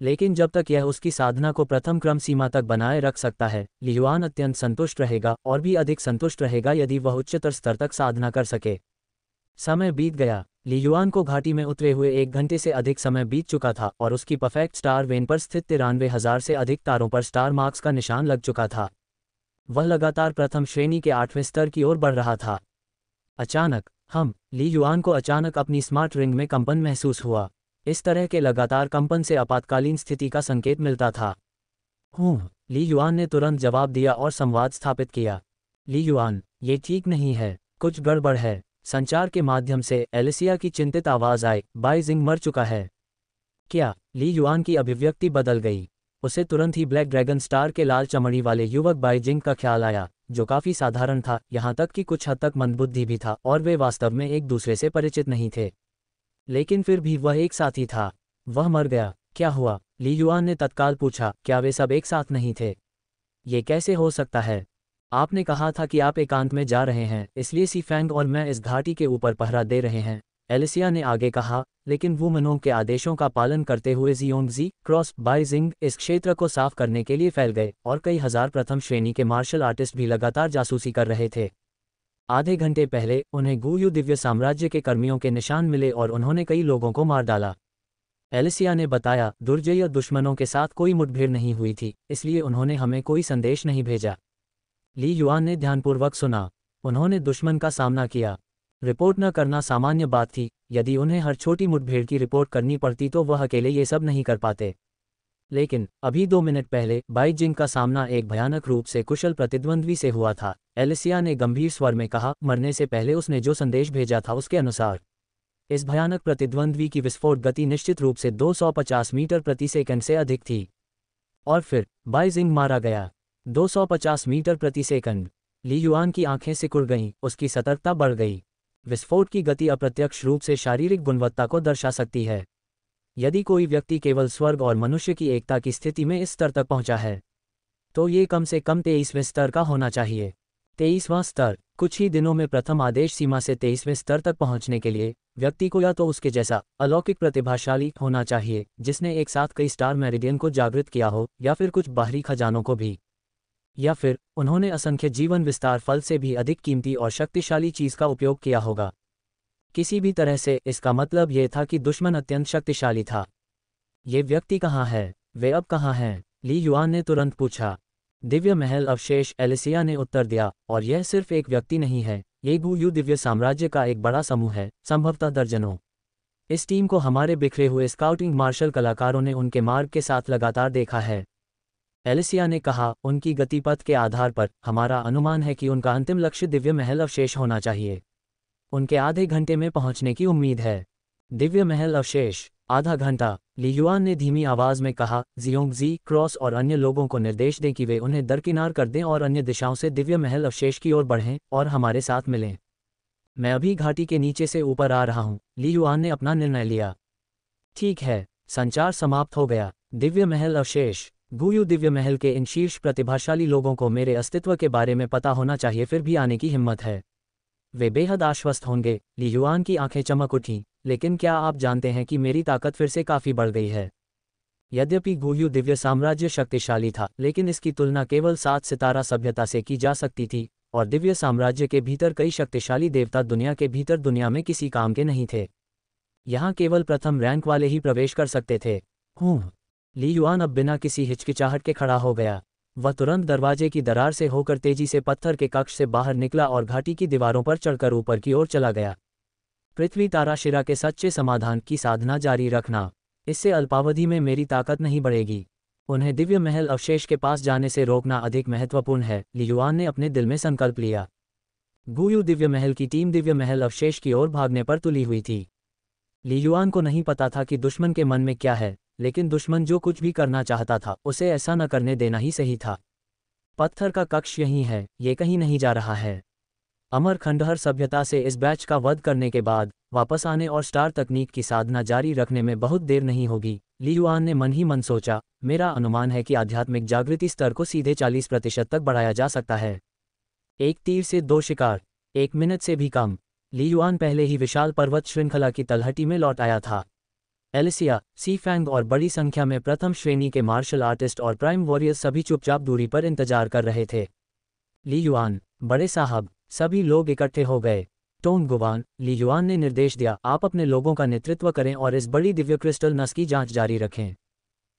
लेकिन जब तक यह उसकी साधना को प्रथम क्रम सीमा तक बनाए रख सकता है, लियुआन अत्यंत संतुष्ट रहेगा और भी अधिक संतुष्ट रहेगा यदि वह उच्चतर स्तर तक साधना कर सके। समय बीत गया। लियुआन को घाटी में उतरे हुए 1 घंटे से अधिक समय बीत चुका था और उसकी परफेक्ट स्टार वेन पर स्थित 93,000 से अधिक तारों पर स्टार मार्क्स का निशान लग चुका था। वह लगातार प्रथम श्रेणी के 8वें स्तर की ओर बढ़ रहा था। अचानक लियुआन को अचानक अपनी स्मार्ट रिंग में कंपन महसूस हुआ। इस तरह के लगातार कंपन से आपातकालीन स्थिति का संकेत मिलता था। लियुआन ने तुरंत जवाब दिया और संवाद स्थापित किया। लियुआन, ये ठीक नहीं है, कुछ गड़बड़ है। संचार के माध्यम से एलिसिया की चिंतित आवाज आई, बाइजिंग मर चुका है क्या? लियुआन की अभिव्यक्ति बदल गई। उसे तुरंत ही ब्लैक ड्रैगन स्टार के लाल चमड़ी वाले युवक बाइजिंग का ख्याल आया, जो काफी साधारण था, यहाँ तक कि कुछ हद तक मंदबुद्धि भी था और वे वास्तव में एक दूसरे से परिचित नहीं थे, लेकिन फिर भी वह एक साथी था। वह मर गया। क्या हुआ? लियुआन ने तत्काल पूछा, क्या वे सब एक साथ नहीं थे? ये कैसे हो सकता है? आपने कहा था कि आप एकांत में जा रहे हैं, इसलिए सीफैंग और मैं इस घाटी के ऊपर पहरा दे रहे हैं, एलिसिया ने आगे कहा, लेकिन वुमनों के आदेशों का पालन करते हुए जियोंगजी क्रॉस बाइजिंग इस क्षेत्र को साफ करने के लिए फैल गए और कई हजार प्रथम श्रेणी के मार्शल आर्टिस्ट भी लगातार जासूसी कर रहे थे। आधे घंटे पहले उन्हें गुयू दिव्य साम्राज्य के कर्मियों के निशान मिले और उन्होंने कई लोगों को मार डाला। एलिसिया ने बताया, दुर्जय दुश्मनों के साथ कोई मुठभेड़ नहीं हुई थी, इसलिए उन्होंने हमें कोई संदेश नहीं भेजा। लियुआन ने ध्यानपूर्वक सुना। उन्होंने दुश्मन का सामना किया। रिपोर्ट न करना सामान्य बात थी। यदि उन्हें हर छोटी मुठभेड़ की रिपोर्ट करनी पड़ती तो वह अकेले ये सब नहीं कर पाते। लेकिन अभी 2 मिनट पहले बाइजिंग का सामना एक भयानक रूप से कुशल प्रतिद्वंद्वी से हुआ था, एलिसिया ने गंभीर स्वर में कहा। मरने से पहले उसने जो संदेश भेजा था उसके अनुसार इस भयानक प्रतिद्वंद्वी की विस्फोट गति निश्चित रूप से 250 मीटर प्रति सेकंड से अधिक थी। और फिर बाइजिंग मारा गया। 250 मीटर प्रति सेकंड। लियुआन की आंखें सिकुड़ गईं, उसकी सतर्कता बढ़ गई। विस्फोट की गति अप्रत्यक्ष रूप से शारीरिक गुणवत्ता को दर्शा सकती है। यदि कोई व्यक्ति केवल स्वर्ग और मनुष्य की एकता की स्थिति में इस स्तर तक पहुंचा है, तो ये कम से कम 23वें स्तर का होना चाहिए। 23वां स्तर। कुछ ही दिनों में प्रथम आदेश सीमा से 23वें स्तर तक पहुंचने के लिए व्यक्ति को या तो उसके जैसा अलौकिक प्रतिभाशाली होना चाहिए, जिसने एक साथ कई स्टार मेरिडियन को जागृत किया हो, या फिर कुछ बाहरी खजानों को भी, या फिर उन्होंने असंख्य जीवन विस्तार फल से भी अधिक कीमती और शक्तिशाली चीज का उपयोग किया होगा। किसी भी तरह से इसका मतलब यह था कि दुश्मन अत्यंत शक्तिशाली था। ये व्यक्ति कहाँ है? वे अब कहाँ हैं? ली युआन ने तुरंत पूछा। दिव्य महल अवशेष, एलिसिया ने उत्तर दिया, और यह सिर्फ एक व्यक्ति नहीं है, ये गुयू दिव्य साम्राज्य का एक बड़ा समूह है, संभवतः दर्जनों। इस टीम को हमारे बिखरे हुए स्काउटिंग मार्शल कलाकारों ने उनके मार्ग के साथ लगातार देखा है। एलिसिया ने कहा, उनकी गतिपथ के आधार पर हमारा अनुमान है कि उनका अंतिम लक्ष्य दिव्य महल अवशेष होना चाहिए। उनके आधे घंटे में पहुंचने की उम्मीद है। दिव्य महल अवशेष, आधा घंटा, ली युआन ने धीमी आवाज में कहा। जियोंगजी, क्रॉस और अन्य लोगों को निर्देश दें कि वे उन्हें दरकिनार कर दें और अन्य दिशाओं से दिव्य महल अवशेष की ओर बढ़ें और हमारे साथ मिलें। मैं अभी घाटी के नीचे से ऊपर आ रहा हूं। ली युआन ने अपना निर्णय लिया। ठीक है। संचार समाप्त हो गया। दिव्य महल अवशेष, गुयू दिव्य महल के इन शीर्ष प्रतिभाशाली लोगों को मेरे अस्तित्व के बारे में पता होना चाहिए, फिर भी आने की हिम्मत है। वे बेहद आश्वस्त होंगे। ली युआन की आंखें चमक उठीं। लेकिन क्या आप जानते हैं कि मेरी ताकत फिर से काफ़ी बढ़ गई है? यद्यपि गुयू दिव्य साम्राज्य शक्तिशाली था, लेकिन इसकी तुलना केवल 7 सितारा सभ्यता से की जा सकती थी, और दिव्य साम्राज्य के भीतर कई शक्तिशाली देवता दुनिया के भीतर दुनिया में किसी काम के नहीं थे। यहाँ केवल प्रथम रैंक वाले ही प्रवेश कर सकते थे। ली युआन अब बिना किसी हिचकिचाहट के खड़ा हो गया। वह तुरंत दरवाजे की दरार से होकर तेजी से पत्थर के कक्ष से बाहर निकला और घाटी की दीवारों पर चढ़कर ऊपर की ओर चला गया। पृथ्वी ताराशिरा के सच्चे समाधान की साधना जारी रखना। इससे अल्पावधि में मेरी ताकत नहीं बढ़ेगी। उन्हें दिव्य महल अवशेष के पास जाने से रोकना अधिक महत्वपूर्ण है, ली युआन ने अपने दिल में संकल्प लिया। गुयू दिव्य महल की टीम दिव्य महल अवशेष की ओर भागने पर तुली हुई थी। ली युआन को नहीं पता था कि दुश्मन के मन में क्या है, लेकिन दुश्मन जो कुछ भी करना चाहता था उसे ऐसा न करने देना ही सही था। पत्थर का कक्ष यहीं है, ये कहीं नहीं जा रहा है। अमर खंडहर सभ्यता से इस बैच का वध करने के बाद वापस आने और स्टार तकनीक की साधना जारी रखने में बहुत देर नहीं होगी। ली युआन ने मन ही मन सोचा, मेरा अनुमान है कि आध्यात्मिक जागृति स्तर को सीधे 40% तक बढ़ाया जा सकता है। एक तीर से 2 शिकार, 1 मिनट से भी कम। ली युआन पहले ही विशाल पर्वत श्रृंखला की तलहटी में लौट आया था। एलिसिया, सी फैंग और बड़ी संख्या में प्रथम श्रेणी के मार्शल आर्टिस्ट और प्राइम वॉरियर्स सभी चुपचाप दूरी पर इंतजार कर रहे थे। ली युआन, बड़े साहब, सभी लोग इकट्ठे हो गए। टोंग गुवान, ली युआन ने निर्देश दिया, आप अपने लोगों का नेतृत्व करें और इस बड़ी दिव्य क्रिस्टल नस की जांच जारी रखें।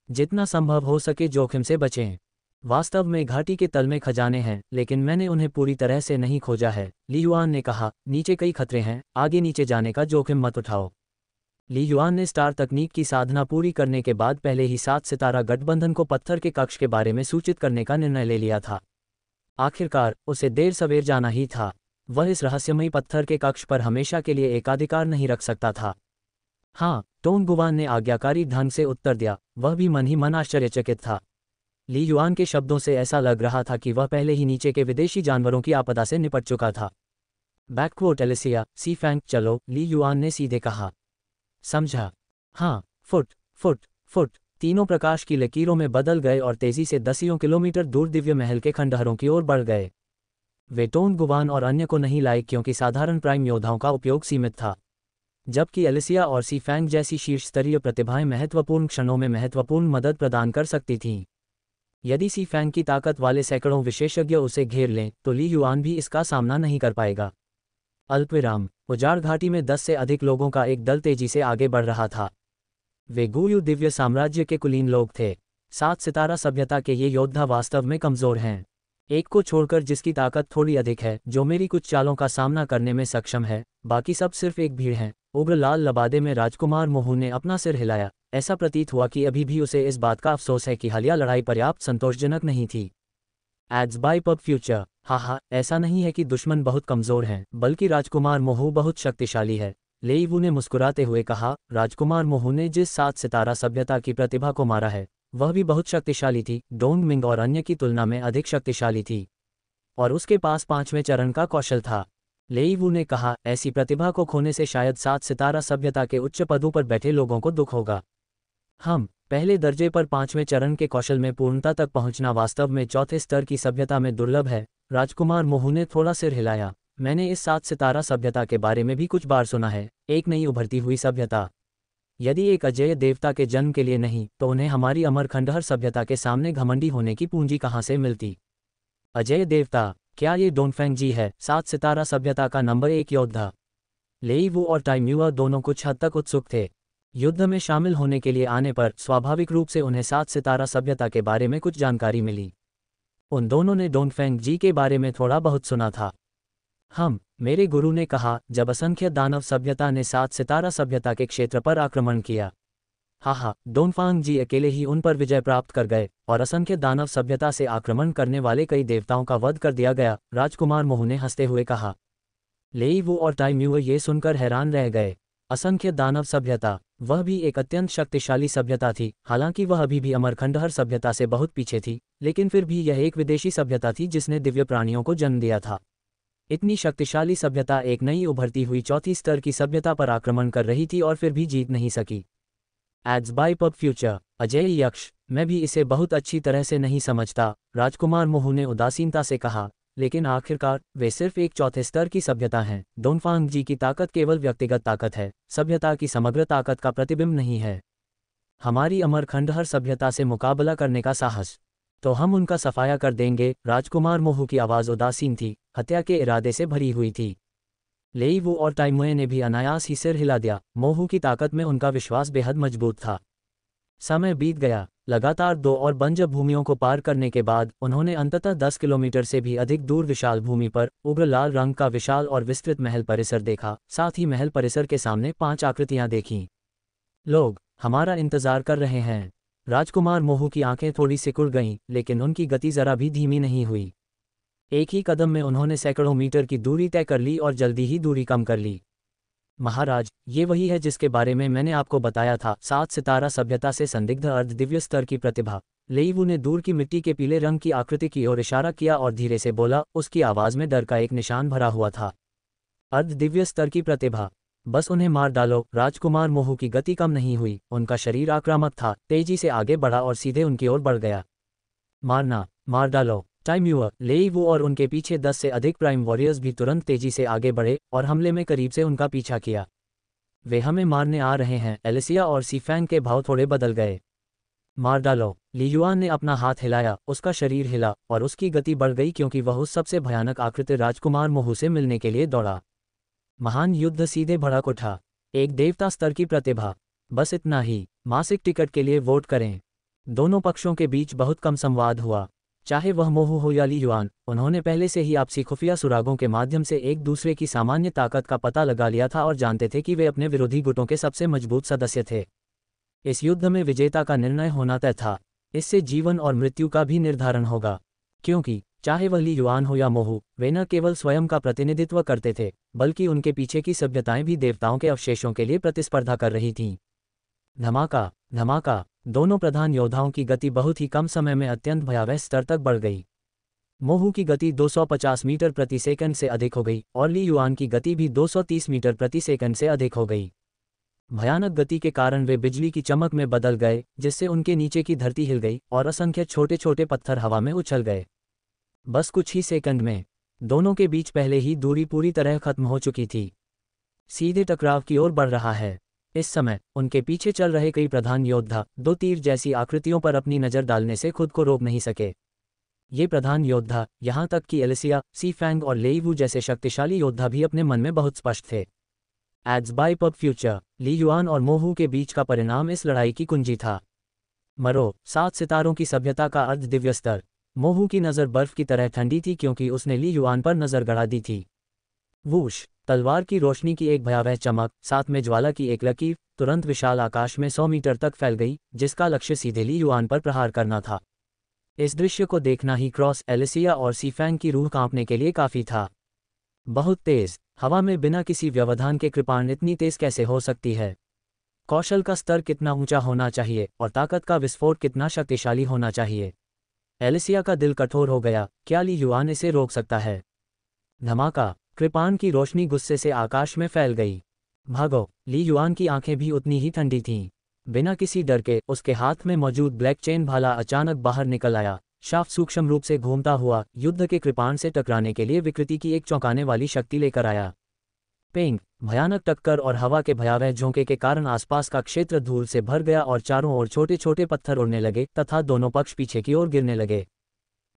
जितना संभव हो सके जोखिम से बचें। वास्तव में घाटी के तल में खजाने हैं, लेकिन मैंने उन्हें पूरी तरह से नहीं खोजा है, ली युआन ने कहा। नीचे कई खतरे हैं, आगे नीचे जाने का जोखिम मत उठाओ। ली युआन ने स्टार तकनीक की साधना पूरी करने के बाद पहले ही 7 सितारा गठबंधन को पत्थर के कक्ष के बारे में सूचित करने का निर्णय ले लिया था। आखिरकार उसे देर सवेर जाना ही था। वह इस रहस्यमयी पत्थर के कक्ष पर हमेशा के लिए एकाधिकार नहीं रख सकता था। हाँ, टोंग गुवान ने आज्ञाकारी ढंग से उत्तर दिया। वह भी मन ही मन आश्चर्यचकित था। ली युआन के शब्दों से ऐसा लग रहा था कि वह पहले ही नीचे के विदेशी जानवरों की आपदा से निपट चुका था। बैकवोट एलिसिया, सी फैंग, चलो, ली युआन ने सीधे कहा। समझा? हाँ। फुट फुट फुट, तीनों प्रकाश की लकीरों में बदल गए और तेजी से दसियों किलोमीटर दूर दिव्य महल के खंडहरों की ओर बढ़ गए। वे टोंग गुवान और अन्य को नहीं लाए क्योंकि साधारण प्राइम योद्धाओं का उपयोग सीमित था, जबकि एलिसिया और सी फैंग जैसी शीर्ष स्तरीय प्रतिभाएं महत्वपूर्ण क्षणों में महत्वपूर्ण मदद प्रदान कर सकती थीं। यदि सी फैंग की ताकत वाले सैकड़ों विशेषज्ञ उसे घेर लें तो ली युआन भी इसका सामना नहीं कर पाएगा। अल्पविराम, उजाड़ घाटी में 10 से अधिक लोगों का एक दल तेजी से आगे बढ़ रहा था। वे गुयू दिव्य साम्राज्य के कुलीन लोग थे। 7 सितारा सभ्यता के ये योद्धा वास्तव में कमज़ोर हैं। एक को छोड़कर जिसकी ताकत थोड़ी अधिक है, जो मेरी कुछ चालों का सामना करने में सक्षम है, बाकी सब सिर्फ एक भीड़ हैं। उग्र लाल लबादे में राजकुमार मोहू ने अपना सिर हिलाया। ऐसा प्रतीत हुआ कि अभी भी उसे इस बात का अफसोस है कि हालिया लड़ाई पर्याप्त संतोषजनक नहीं थी। एड्स बाय पब फ्यूचर, हाँ, ऐसा नहीं है कि दुश्मन बहुत कमज़ोर हैं, बल्कि राजकुमार मोहू बहुत शक्तिशाली है, लेईवू ने मुस्कुराते हुए कहा। राजकुमार मोहू ने जिस 7 सितारा सभ्यता की प्रतिभा को मारा है, वह भी बहुत शक्तिशाली थी, डोंग मिंग और अन्य की तुलना में अधिक शक्तिशाली थी, और उसके पास 5वें चरण का कौशल था, लेईवू ने कहा। ऐसी प्रतिभा को खोने से शायद 7 सितारा सभ्यता के उच्च पदों पर बैठे लोगों को दुख होगा। हम पहले दर्जे पर 5वें चरण के कौशल में पूर्णता तक पहुंचना वास्तव में 4थे स्तर की सभ्यता में दुर्लभ है। राजकुमार मोहू ने थोड़ा सिर हिलाया। मैंने इस 7 सितारा सभ्यता के बारे में भी कुछ बार सुना है, एक नई उभरती हुई सभ्यता। यदि एक अजेय देवता के जन्म के लिए नहीं, तो उन्हें हमारी अमर खंडहर सभ्यता के सामने घमंडी होने की पूंजी कहाँ से मिलती? अजेय देवता? क्या ये डोंगफेंग जी है, 7 सितारा सभ्यता का नंबर 1 योद्धा? लेईवू और टाइम्यूअर दोनों कुछ हद तक उत्सुक थे। युद्ध में शामिल होने के लिए आने पर स्वाभाविक रूप से उन्हें 7 सितारा सभ्यता के बारे में कुछ जानकारी मिली। उन दोनों ने डोंगफेंग जी के बारे में थोड़ा बहुत सुना था। मेरे गुरु ने कहा, जब असंख्य दानव सभ्यता ने 7 सितारा सभ्यता के क्षेत्र पर आक्रमण किया। डोंगफांग जी अकेले ही उन पर विजय प्राप्त कर गए और असंख्य दानव सभ्यता से आक्रमण करने वाले कई देवताओं का वध कर दिया गया, राजकुमार मोहू ने हंसते हुए कहा। लेई वू और टाई म्यूअर ये सुनकर हैरान रह गए। असंख्य दानव सभ्यता, वह भी एक अत्यंत शक्तिशाली सभ्यता थी। हालांकि वह अभी भी अमरखंडहर सभ्यता से बहुत पीछे थी, लेकिन फिर भी यह एक विदेशी सभ्यता थी जिसने दिव्य प्राणियों को जन्म दिया था। इतनी शक्तिशाली सभ्यता एक नई उभरती हुई चौथी स्तर की सभ्यता पर आक्रमण कर रही थी और फिर भी जीत नहीं सकी। Ads by PubFuture, Ajay यक्ष, मैं भी इसे बहुत अच्छी तरह से नहीं समझता, राजकुमार मोहू ने उदासीनता से कहा। लेकिन आखिरकार वे सिर्फ एक चौथे स्तर की सभ्यता हैं। डोंगफांग जी की ताकत केवल व्यक्तिगत ताकत है, सभ्यता की समग्र ताकत का प्रतिबिंब नहीं है। हमारी अमरखंडहर सभ्यता से मुकाबला करने का साहस, तो हम उनका सफाया कर देंगे। राजकुमार मोहू की आवाज़ उदासीन थी, हत्या के इरादे से भरी हुई थी। लेई वू और टाई मुए ने भी अनायास ही सिर हिला दिया। मोहू की ताकत में उनका विश्वास बेहद मजबूत था। समय बीत गया। लगातार 2 और बंजर भूमियों को पार करने के बाद उन्होंने अंततः 10 किलोमीटर से भी अधिक दूर विशाल भूमि पर उग्र लाल रंग का विशाल और विस्तृत महल परिसर देखा। साथ ही महल परिसर के सामने 5 आकृतियां देखीं। लोग हमारा इंतजार कर रहे हैं। राजकुमार मोहू की आंखें थोड़ी सिकुड़ गईं, लेकिन उनकी गति जरा भी धीमी नहीं हुई। एक ही कदम में उन्होंने सैकड़ों मीटर की दूरी तय कर ली और जल्दी ही दूरी कम कर ली। महाराज, ये वही है जिसके बारे में मैंने आपको बताया था, 7 सितारा सभ्यता से संदिग्ध अर्ध दिव्य स्तर की प्रतिभा। लेई वू ने दूर की मिट्टी के पीले रंग की आकृति की ओर इशारा किया और धीरे से बोला, उसकी आवाज़ में डर का एक निशान भरा हुआ था। अर्ध दिव्य स्तर की प्रतिभा, बस उन्हें मार डालो। राजकुमार मोहू की गति कम नहीं हुई, उनका शरीर आक्रामक था, तेजी से आगे बढ़ा और सीधे उनकी ओर बढ़ गया। मारना, मार डालो। टाई म्यूअर, लेई वू और उनके पीछे 10 से अधिक प्राइम वॉरियर्स भी तुरंत तेजी से आगे बढ़े और हमले में करीब से उनका पीछा किया। वे हमें मारने आ रहे हैं। एलिसिया और सीफैंग के भाव थोड़े बदल गए। मार डालो। ली युआन ने अपना हाथ हिलाया, उसका शरीर हिला और उसकी गति बढ़ गई क्योंकि वह उस सबसे भयानक आकृति राजकुमार मोहू से मिलने के लिए दौड़ा। महान युद्ध सीधे भड़क उठा। एक देवता स्तर की प्रतिभा, बस इतना ही। मासिक टिकट के लिए वोट करें। दोनों पक्षों के बीच बहुत कम संवाद हुआ। चाहे वह मोहू हो या ली युआन, उन्होंने पहले से ही आपसी खुफिया सुरागों के माध्यम से एक दूसरे की सामान्य ताकत का पता लगा लिया था और जानते थे कि वे अपने विरोधी गुटों के सबसे मजबूत सदस्य थे। इस युद्ध में विजेता का निर्णय होना तय था। इससे जीवन और मृत्यु का भी निर्धारण होगा, क्योंकि चाहे वह ली युआन हो या मोहू, वे न केवल स्वयं का प्रतिनिधित्व करते थे, बल्कि उनके पीछे की सभ्यताएं भी देवताओं के अवशेषों के लिए प्रतिस्पर्धा कर रही थीं। धमाका, धमाका। दोनों प्रधान योद्धाओं की गति बहुत ही कम समय में अत्यंत भयावह स्तर तक बढ़ गई। मोहू की गति 250 मीटर प्रति सेकंड से अधिक हो गई और ली युआन की गति भी 230 मीटर प्रति सेकंड से अधिक हो गई। भयानक गति के कारण वे बिजली की चमक में बदल गए, जिससे उनके नीचे की धरती हिल गई और असंख्य छोटे छोटे पत्थर हवा में उछल गए। बस कुछ ही सेकंड में दोनों के बीच पहले ही दूरी पूरी तरह खत्म हो चुकी थी। सीधे टकराव की ओर बढ़ रहा है। इस समय उनके पीछे चल रहे कई प्रधान योद्धा 2 तीर जैसी आकृतियों पर अपनी नज़र डालने से खुद को रोक नहीं सके। ये प्रधान योद्धा, यहाँ तक कि एलिसिया, सीफैंग और लेई वू जैसे शक्तिशाली योद्धा भी अपने मन में बहुत स्पष्ट थे। Ads by pub future, Lee yuan और मोहू के बीच का परिणाम इस लड़ाई की कुंजी था। मरो, 7 सितारों की सभ्यता का अर्ध दिव्य स्तर। मोहू की नज़र बर्फ की तरह ठंडी थी क्योंकि उसने ली युआन पर नज़र गड़ा दी थी। वूश, तलवार की रोशनी की एक भयावह चमक, साथ में ज्वाला की एक लकीर, तुरंत विशाल आकाश में 100 मीटर तक फैल गई, जिसका लक्ष्य सीधे ली युआन पर प्रहार करना था। इस दृश्य को देखना ही क्रॉस, एलिसिया और सीफैंग की रूह कांपने के लिए काफ़ी था। बहुत तेज हवा में बिना किसी व्यवधान के कृपाण इतनी तेज कैसे हो सकती है? कौशल का स्तर कितना ऊंचा होना चाहिए और ताकत का विस्फोट कितना शक्तिशाली होना चाहिए? एलिसिया का दिल कठोर हो गया। क्या ली युआन इसे रोक सकता है? धमाका, कृपाण की रोशनी गुस्से से आकाश में फैल गई। भागो। ली युआन की आंखें भी उतनी ही ठंडी थीं। बिना किसी डर के उसके हाथ में मौजूद ब्लैक चेन भाला अचानक बाहर निकल आया। शाफ्ट सूक्ष्म रूप से घूमता हुआ युद्ध के कृपाण से टकराने के लिए विकृति की एक चौंकाने वाली शक्ति लेकर आया। पेंग, भयानक टक्कर और हवा के भयावह झोंके के कारण आसपास का क्षेत्र धूल से भर गया और चारों ओर छोटे छोटे पत्थर उड़ने लगे तथा दोनों पक्ष पीछे की ओर गिरने लगे।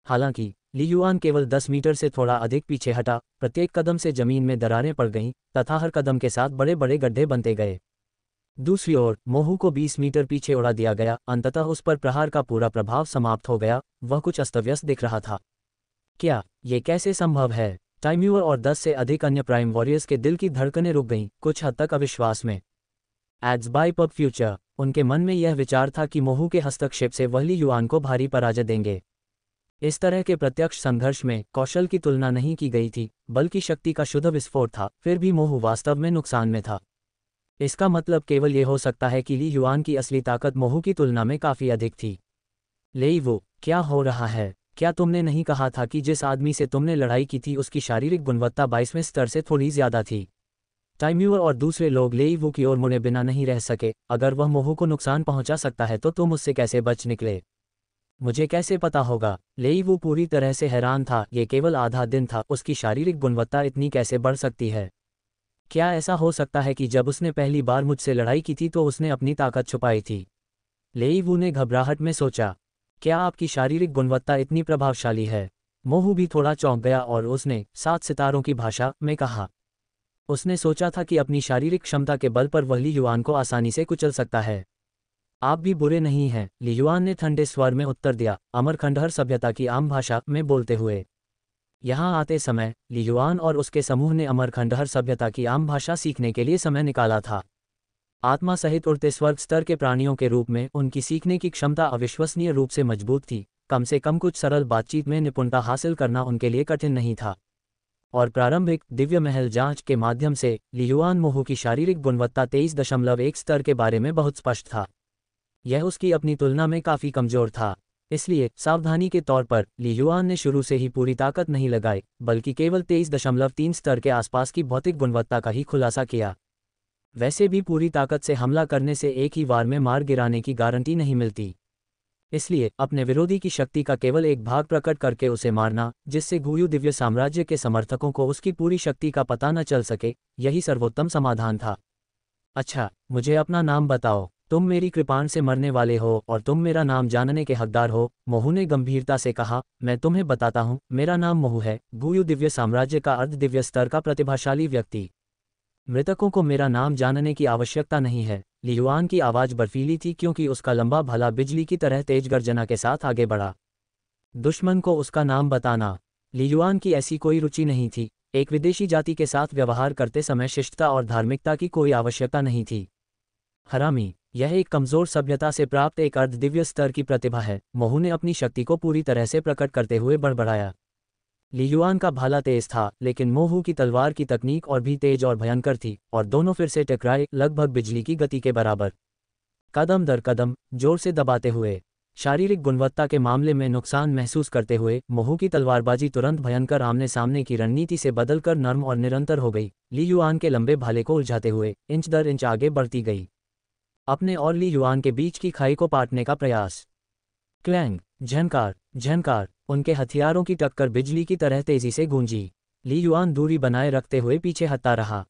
हालांकि ली युआन केवल 10 मीटर से थोड़ा अधिक पीछे हटा। प्रत्येक कदम से जमीन में दरारें पड़ गईं तथा हर कदम के साथ बड़े बड़े गड्ढे बनते गए। दूसरी ओर मोहू को 20 मीटर पीछे उड़ा दिया गया। अंततः उस पर प्रहार का पूरा प्रभाव समाप्त हो गया। वह कुछ अस्तव्यस्त दिख रहा था। क्या ये कैसे संभव है? टाइम्यूर और 10 से अधिक अन्य प्राइम वॉरियर्स के दिल की धड़कनें रुक गईं, कुछ हद तक अविश्वास में। Ads by PubFuture. उनके मन में यह विचार था कि मोहू के हस्तक्षेप से वह ली युआन को भारी पराजय देंगे। इस तरह के प्रत्यक्ष संघर्ष में कौशल की तुलना नहीं की गई थी, बल्कि शक्ति का शुद्ध विस्फोट था। फिर भी मोहू वास्तव में नुकसान में था। इसका मतलब केवल ये हो सकता है कि ली युआन की असली ताकत मोहू की तुलना में काफ़ी अधिक थी। लेई वो, क्या हो रहा है? क्या तुमने नहीं कहा था कि जिस आदमी से तुमने लड़ाई की थी उसकी शारीरिक गुणवत्ता 22वें स्तर से थोड़ी ज़्यादा थी? टाइम्यूर और दूसरे लोग लेई वो की ओर मुड़े बिना नहीं रह सके। अगर वह मोहू को नुकसान पहुंचा सकता है तो तुम उससे कैसे बच निकले? मुझे कैसे पता होगा? लेई वो पूरी तरह से हैरान था। ये केवल आधा दिन था, उसकी शारीरिक गुणवत्ता इतनी कैसे बढ़ सकती है? क्या ऐसा हो सकता है कि जब उसने पहली बार मुझसे लड़ाई की थी तो उसने अपनी ताकत छुपाई थी? लेई वो ने घबराहट में सोचा। क्या आपकी शारीरिक गुणवत्ता इतनी प्रभावशाली है? मोहू भी थोड़ा चौंक गया और उसने 7 सितारों की भाषा में कहा। उसने सोचा था कि अपनी शारीरिक क्षमता के बल पर वह ली युआन को आसानी से कुचल सकता है। आप भी बुरे नहीं हैं, ली युआन ने ठंडे स्वर में उत्तर दिया, अमर खंडहर सभ्यता की आम भाषा में बोलते हुए। यहाँ आते समय ली युआन और उसके समूह ने अमर खंडहर सभ्यता की आम भाषा सीखने के लिए समय निकाला था। आत्मा सहित उड़ते स्वर्ग स्तर के प्राणियों के रूप में उनकी सीखने की क्षमता अविश्वसनीय रूप से मजबूत थी। कम से कम कुछ सरल बातचीत में निपुणता हासिल करना उनके लिए कठिन नहीं था। और प्रारंभिक दिव्य महल जांच के माध्यम से ली युआन मोहू की शारीरिक गुणवत्ता 23.1 स्तर के बारे में बहुत स्पष्ट था। यह उसकी अपनी तुलना में काफ़ी कमज़ोर था। इसलिए सावधानी के तौर पर ली युआन ने शुरू से ही पूरी ताकत नहीं लगाई, बल्कि केवल 23.3 स्तर के आसपास की भौतिक गुणवत्ता का ही खुलासा किया। वैसे भी पूरी ताकत से हमला करने से एक ही वार में मार गिराने की गारंटी नहीं मिलती। इसलिए अपने विरोधी की शक्ति का केवल एक भाग प्रकट करके उसे मारना, जिससे गुयु दिव्य साम्राज्य के समर्थकों को उसकी पूरी शक्ति का पता न चल सके, यही सर्वोत्तम समाधान था। अच्छा, मुझे अपना नाम बताओ। तुम मेरी कृपाण से मरने वाले हो और तुम मेरा नाम जानने के हकदार हो, मोहू ने गंभीरता से कहा। मैं तुम्हें बताता हूँ, मेरा नाम मोहू है, गुयु दिव्य साम्राज्य का अर्ध दिव्य स्तर का प्रतिभाशाली व्यक्ति। मृतकों को मेरा नाम जानने की आवश्यकता नहीं है। ली युआन की आवाज़ बर्फीली थी क्योंकि उसका लंबा भला बिजली की तरह तेज गर्जना के साथ आगे बढ़ा। दुश्मन को उसका नाम बताना? ली युआन की ऐसी कोई रुचि नहीं थी। एक विदेशी जाति के साथ व्यवहार करते समय शिष्टता और धार्मिकता की कोई आवश्यकता नहीं थी। हरामी, यह एक कमज़ोर सभ्यता से प्राप्त एक अर्ध दिव्य स्तर की प्रतिभा है, मोहू ने अपनी शक्ति को पूरी तरह से प्रकट करते हुए बड़बड़ाया। ली युआन का भाला तेज था, लेकिन मोहू की तलवार की तकनीक और भी तेज और भयंकर थी, और दोनों फिर से टकराए, लगभग बिजली की गति के बराबर, कदम दर कदम, जोर से दबाते हुए। शारीरिक गुणवत्ता के मामले में नुकसान महसूस करते हुए मोहू की तलवारबाजी तुरंत भयंकर आमने सामने की रणनीति से बदलकर नर्म और निरंतर हो गई। ली युआन के लंबे भाले को उलझाते हुए इंच दर इंच आगे बढ़ती गई, अपने और ली युआन के बीच की खाई को पाटने का प्रयास। क्लैंग, झनकार, झनकार, उनके हथियारों की टक्कर बिजली की तरह तेजी से गूंजी। ली युआन दूरी बनाए रखते हुए पीछे हटता रहा।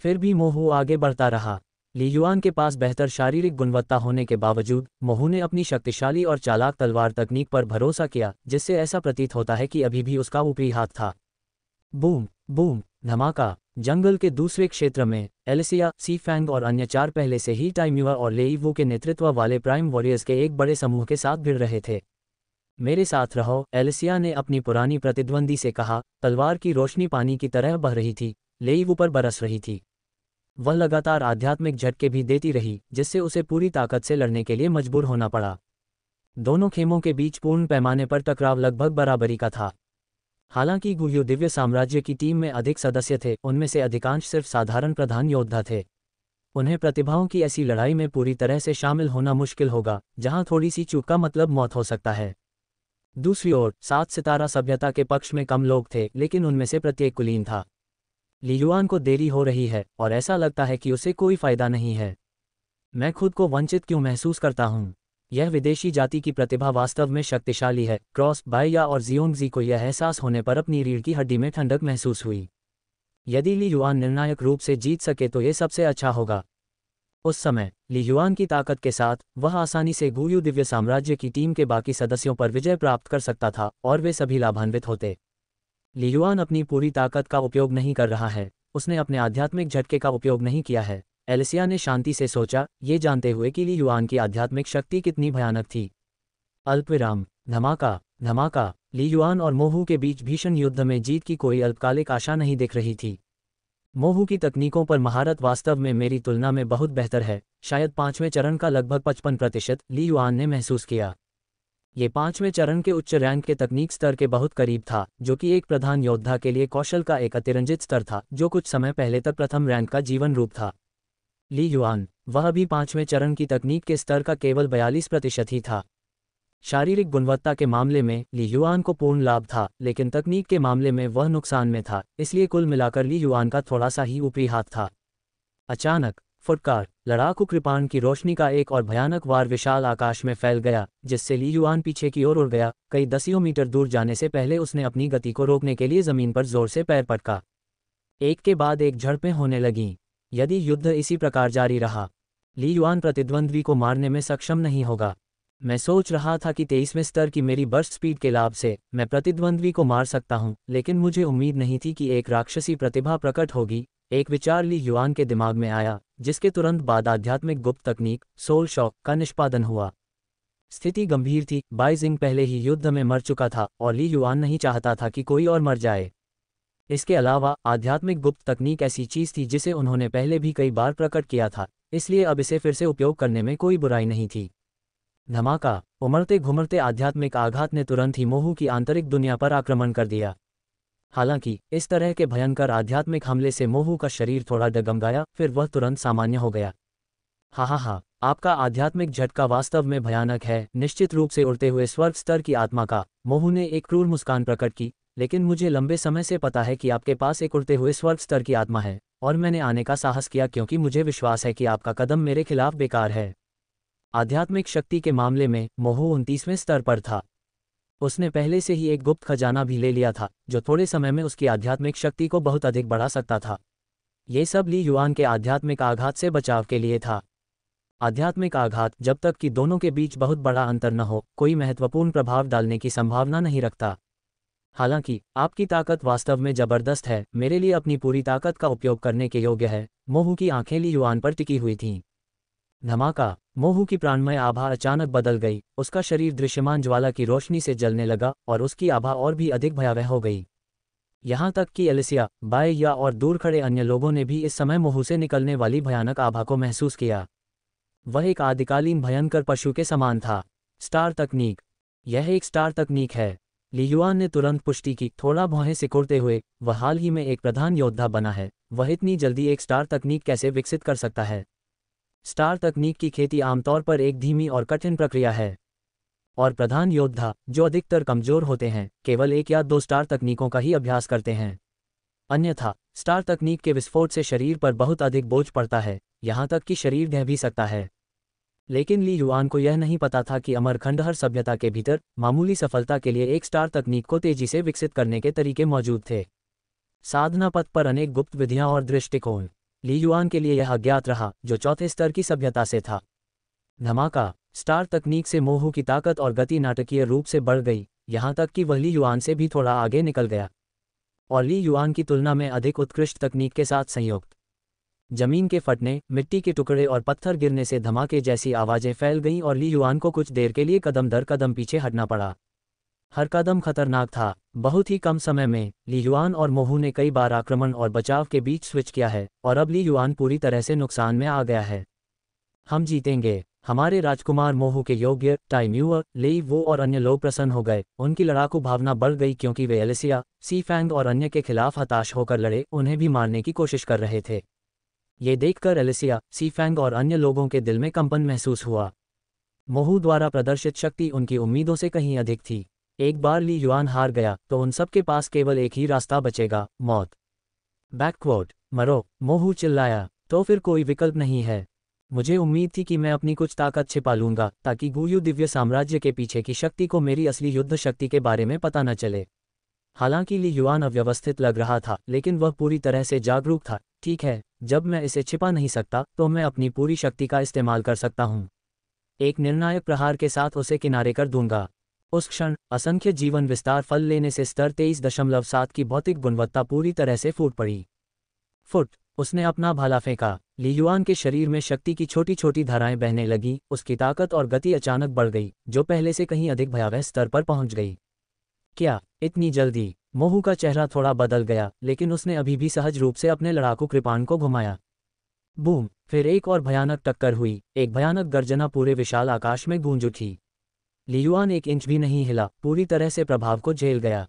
फिर भी मोहू आगे बढ़ता रहा। ली युआन के पास बेहतर शारीरिक गुणवत्ता होने के बावजूद मोहू ने अपनी शक्तिशाली और चालाक तलवार तकनीक पर भरोसा किया, जिससे ऐसा प्रतीत होता है कि अभी भी उसका ऊपरी हाथ था। बूम बूम, धमाका। जंगल के दूसरे क्षेत्र में एलिसिया, सी फैंग और अन्य 4 पहले से ही टाइम्यूर और लेई वो के नेतृत्व वाले प्राइम वॉरियर्स के एक बड़े समूह के साथ भिड़ रहे थे। मेरे साथ रहो, एलिसिया ने अपनी पुरानी प्रतिद्वंदी से कहा। तलवार की रोशनी पानी की तरह बह रही थी, लेई वो पर बरस रही थी। वह लगातार आध्यात्मिक झटके भी देती रही, जिससे उसे पूरी ताकत से लड़ने के लिए मजबूर होना पड़ा। दोनों खेमों के बीच पूर्ण पैमाने पर टकराव लगभग बराबरी का था। हालांकि गुयु दिव्य साम्राज्य की टीम में अधिक सदस्य थे, उनमें से अधिकांश सिर्फ साधारण प्रधान योद्धा थे। उन्हें प्रतिभाओं की ऐसी लड़ाई में पूरी तरह से शामिल होना मुश्किल होगा, जहां थोड़ी सी चूक का मतलब मौत हो सकता है। दूसरी ओर 7 सितारा सभ्यता के पक्ष में कम लोग थे, लेकिन उनमें से प्रत्येक कुलीन था। ली युआन को देरी हो रही है और ऐसा लगता है कि उसे कोई फायदा नहीं है। मैं खुद को वंचित क्यों महसूस करता हूँ? यह विदेशी जाति की प्रतिभा वास्तव में शक्तिशाली है। क्रॉस बाया और जियोंगजी को यह एहसास होने पर अपनी रीढ़ की हड्डी में ठंडक महसूस हुई। यदि ली युआन निर्णायक रूप से जीत सके तो ये सबसे अच्छा होगा। उस समय ली युआन की ताकत के साथ वह आसानी से गुयु दिव्य साम्राज्य की टीम के बाकी सदस्यों पर विजय प्राप्त कर सकता था और वे सभी लाभान्वित होते। ली युआन अपनी पूरी ताकत का उपयोग नहीं कर रहा है, उसने अपने आध्यात्मिक झटके का उपयोग नहीं किया है। एलिसिया ने शांति से सोचा, ये जानते हुए कि ली युआन की आध्यात्मिक शक्ति कितनी भयानक थी। अल्पविराम। धमाका धमाका। ली युआन और मोहू के बीच भीषण युद्ध में जीत की कोई अल्पकालिक आशा नहीं दिख रही थी। मोहू की तकनीकों पर महारत वास्तव में मेरी तुलना में बहुत बेहतर है, शायद 5वें चरण का लगभग 55%, ली युआन ने महसूस किया। ये 5वें चरण के उच्च रैंक के तकनीक स्तर के बहुत करीब था, जो कि एक प्रधान योद्धा के लिए कौशल का एक अतिरंजित स्तर था, जो कुछ समय पहले तक प्रथम रैंक का जीवन रूप था। ली युआन, वह भी 5वें चरण की तकनीक के स्तर का केवल 42% ही था। शारीरिक गुणवत्ता के मामले में ली युआन को पूर्ण लाभ था, लेकिन तकनीक के मामले में वह नुकसान में था, इसलिए कुल मिलाकर ली युआन का थोड़ा सा ही ऊपरी हाथ था। अचानक फुटकार, लड़ाकू कृपाण की रोशनी का एक और भयानक वार विशाल आकाश में फैल गया, जिससे ली युआन पीछे की ओर उड़ गया। कई दसियों मीटर दूर जाने से पहले उसने अपनी गति को रोकने के लिए जमीन पर जोर से पैर पटका। एक के बाद एक झड़पें होने लगीं। यदि युद्ध इसी प्रकार जारी रहा, ली युआन प्रतिद्वंद्वी को मारने में सक्षम नहीं होगा। मैं सोच रहा था कि 23वें स्तर की मेरी बर्स्ट स्पीड के लाभ से मैं प्रतिद्वंद्वी को मार सकता हूं, लेकिन मुझे उम्मीद नहीं थी कि एक राक्षसी प्रतिभा प्रकट होगी। एक विचार ली युआन के दिमाग में आया, जिसके तुरंत बाद आध्यात्मिक गुप्त तकनीक सोल शॉक का निष्पादन हुआ। स्थिति गंभीर थी। बाइजिंग पहले ही युद्ध में मर चुका था और ली युआन नहीं चाहता था कि कोई और मर जाए। इसके अलावा आध्यात्मिक गुप्त तकनीक ऐसी चीज थी जिसे उन्होंने पहले भी कई बार प्रकट किया था, इसलिए अब इसे फिर से उपयोग करने में कोई बुराई नहीं थी। धमाका। उमड़ते घुमड़ते आध्यात्मिक आघात ने तुरंत ही मोहू की आंतरिक दुनिया पर आक्रमण कर दिया। हालांकि इस तरह के भयंकर आध्यात्मिक हमले से मोहू का शरीर थोड़ा डगमगाया, फिर वह तुरंत सामान्य हो गया। हा, आपका आध्यात्मिक झटका वास्तव में भयानक है, निश्चित रूप से उड़ते हुए स्वर्ग स्तर की आत्मा का। मोहू ने एक क्रूर मुस्कान प्रकट की, लेकिन मुझे लंबे समय से पता है कि आपके पास एक उड़ते हुए स्वर्ग स्तर की आत्मा है, और मैंने आने का साहस किया क्योंकि मुझे विश्वास है कि आपका कदम मेरे खिलाफ बेकार है। आध्यात्मिक शक्ति के मामले में मोहू 29वें स्तर पर था। उसने पहले से ही एक गुप्त खजाना भी ले लिया था, जो थोड़े समय में उसकी आध्यात्मिक शक्ति को बहुत अधिक बढ़ा सकता था। ये सब ली युआन के आध्यात्मिक आघात से बचाव के लिए था। आध्यात्मिक आघात, जब तक कि दोनों के बीच बहुत बड़ा अंतर न हो, कोई महत्वपूर्ण प्रभाव डालने की संभावना नहीं रखता। हालांकि आपकी ताकत वास्तव में जबरदस्त है, मेरे लिए अपनी पूरी ताकत का उपयोग करने के योग्य है। मोहू की आंखें ली युआन पर टिकी हुई थीं। धमाका। मोहू की प्राणमय आभा अचानक बदल गई, उसका शरीर दृश्यमान ज्वाला की रोशनी से जलने लगा और उसकी आभा और भी अधिक भयावह हो गई। यहाँ तक कि एलिसिया, बाया और दूर खड़े अन्य लोगों ने भी इस समय मोहू से निकलने वाली भयानक आभा को महसूस किया। वह एक आदिकालीन भयंकर पशु के समान था। स्टार तकनीक। यह एक स्टार तकनीक है। ली युआन ने तुरंत पुष्टि की, थोड़ा भौहें सिकुड़ते हुए। वह हाल ही में एक प्रधान योद्धा बना है, वह इतनी जल्दी एक स्टार तकनीक कैसे विकसित कर सकता है? स्टार तकनीक की खेती आमतौर पर एक धीमी और कठिन प्रक्रिया है, और प्रधान योद्धा, जो अधिकतर कमजोर होते हैं, केवल 1 या 2 स्टार तकनीकों का ही अभ्यास करते हैं। अन्यथा स्टार तकनीक के विस्फोट से शरीर पर बहुत अधिक बोझ पड़ता है, यहाँ तक कि शरीर ढह भी सकता है। लेकिन ली युआन को यह नहीं पता था कि अमरखंडहर सभ्यता के भीतर मामूली सफलता के लिए एक स्टार तकनीक को तेजी से विकसित करने के तरीके मौजूद थे। साधना पथ पर अनेक गुप्त विधियां और दृष्टिकोण। ली युआन के लिए यह अज्ञात रहा, जो चौथे स्तर की सभ्यता से था। धमाका। स्टार तकनीक से मोहू की ताकत और गति नाटकीय रूप से बढ़ गई, यहाँ तक कि वह ली युआन से भी थोड़ा आगे निकल गया, और ली युआन की तुलना में अधिक उत्कृष्ट तकनीक के साथ संयुक्त। जमीन के फटने, मिट्टी के टुकड़े और पत्थर गिरने से धमाके जैसी आवाजें फैल गईं और ली युआन को कुछ देर के लिए कदम दर कदम पीछे हटना पड़ा। हर कदम खतरनाक था। बहुत ही कम समय में ली युआन और मोहू ने कई बार आक्रमण और बचाव के बीच स्विच किया है, और अब ली युआन पूरी तरह से नुकसान में आ गया है। हम जीतेंगे। हमारे राजकुमार मोहू के योग्य टाइम्यूअर, लेई वो और अन्य लोग प्रसन्न हो गए। उनकी लड़ाकू भावना बढ़ गई क्योंकि वे एलिसिया, सीफैंग और अन्य के खिलाफ हताश होकर लड़े, उन्हें भी मारने की कोशिश कर रहे थे। ये देखकर एलिसिया, सीफैंग और अन्य लोगों के दिल में कंपन महसूस हुआ। मोहू द्वारा प्रदर्शित शक्ति उनकी उम्मीदों से कहीं अधिक थी। एक बार ली युआन हार गया तो उन सब के पास केवल एक ही रास्ता बचेगा, मौत। बैकवर्ड, मरो, मोहू चिल्लाया। तो फिर कोई विकल्प नहीं है। मुझे उम्मीद थी कि मैं अपनी कुछ ताकत छिपा लूंगा ताकि गुयू दिव्य साम्राज्य के पीछे की शक्ति को मेरी असली युद्ध शक्ति के बारे में पता न चले। हालांकि ली युआन अव्यवस्थित लग रहा था, लेकिन वह पूरी तरह से जागरूक था। ठीक है, जब मैं इसे छिपा नहीं सकता तो मैं अपनी पूरी शक्ति का इस्तेमाल कर सकता हूँ। एक निर्णायक प्रहार के साथ उसे किनारे कर दूंगा। उस क्षण असंख्य जीवन विस्तार फल लेने से स्तर 23.7 की भौतिक गुणवत्ता पूरी तरह से फूट पड़ी। फुट। उसने अपना भाला फेंका। ली युआन के शरीर में शक्ति की छोटी छोटी धाराएं बहने लगीं, उसकी ताकत और गति अचानक बढ़ गई, जो पहले से कहीं अधिक भयावह स्तर पर पहुंच गई। क्या इतनी जल्दी? मोहू का चेहरा थोड़ा बदल गया, लेकिन उसने अभी भी सहज रूप से अपने लड़ाकू कृपाण को घुमाया। बूम! फिर एक और भयानक टक्कर हुई, एक भयानक गर्जना पूरे विशाल आकाश में गूंज उठी। ली युआन एक इंच भी नहीं हिला, पूरी तरह से प्रभाव को झेल गया।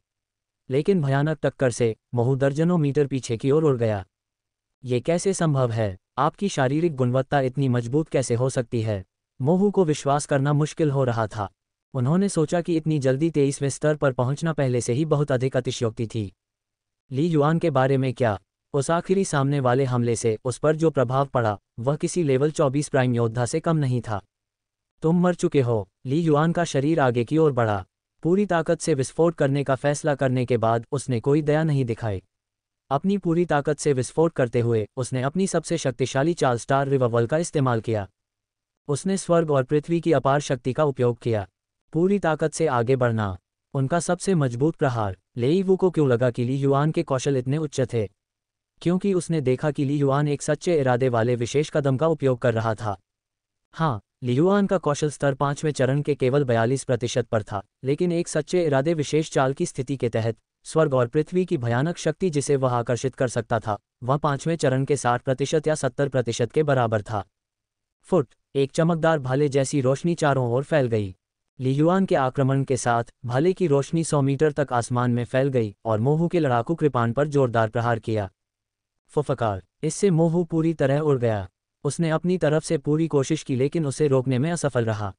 लेकिन भयानक टक्कर से मोहू दर्जनों मीटर पीछे की ओर उड़ गया। ये कैसे संभव है? आपकी शारीरिक गुणवत्ता इतनी मजबूत कैसे हो सकती है? मोहू को विश्वास करना मुश्किल हो रहा था। उन्होंने सोचा कि इतनी जल्दी 23वें स्तर पर पहुंचना पहले से ही बहुत अधिक अतिशयोक्ति थी। ली युआन के बारे में क्या? उस आखिरी सामने वाले हमले से उस पर जो प्रभाव पड़ा, वह किसी लेवल 24 प्राइम योद्धा से कम नहीं था। तुम मर चुके हो। ली युआन का शरीर आगे की ओर बढ़ा। पूरी ताकत से विस्फोट करने का फैसला करने के बाद उसने कोई दया नहीं दिखाई। अपनी पूरी ताकत से विस्फोट करते हुए उसने अपनी सबसे शक्तिशाली चाल स्टार रिवॉल्वर का इस्तेमाल किया। उसने स्वर्ग और पृथ्वी की अपार शक्ति का उपयोग किया। पूरी ताकत से आगे बढ़ना, उनका सबसे मजबूत प्रहार। लेई वू को क्यों लगा कि ली युआन के कौशल इतने उच्च थे? क्योंकि उसने देखा कि ली युआन एक सच्चे इरादे वाले विशेष कदम का उपयोग कर रहा था। हाँ, ली युआन का कौशल स्तर 5वें चरण के केवल 42% पर था, लेकिन एक सच्चे इरादे विशेष चाल की स्थिति के तहत स्वर्ग और पृथ्वी की भयानक शक्ति जिसे वह आकर्षित कर सकता था, वह 5वें चरण के 60% या 70% के बराबर था। फुट! एक चमकदार भाले जैसी रोशनी चारों ओर फैल गई। ली युआन के आक्रमण के साथ भाले की रोशनी 100 मीटर तक आसमान में फैल गई और मोहू के लड़ाकू कृपाण पर जोरदार प्रहार किया। फुफकार! इससे मोहू पूरी तरह उड़ गया। उसने अपनी तरफ से पूरी कोशिश की, लेकिन उसे रोकने में असफल रहा।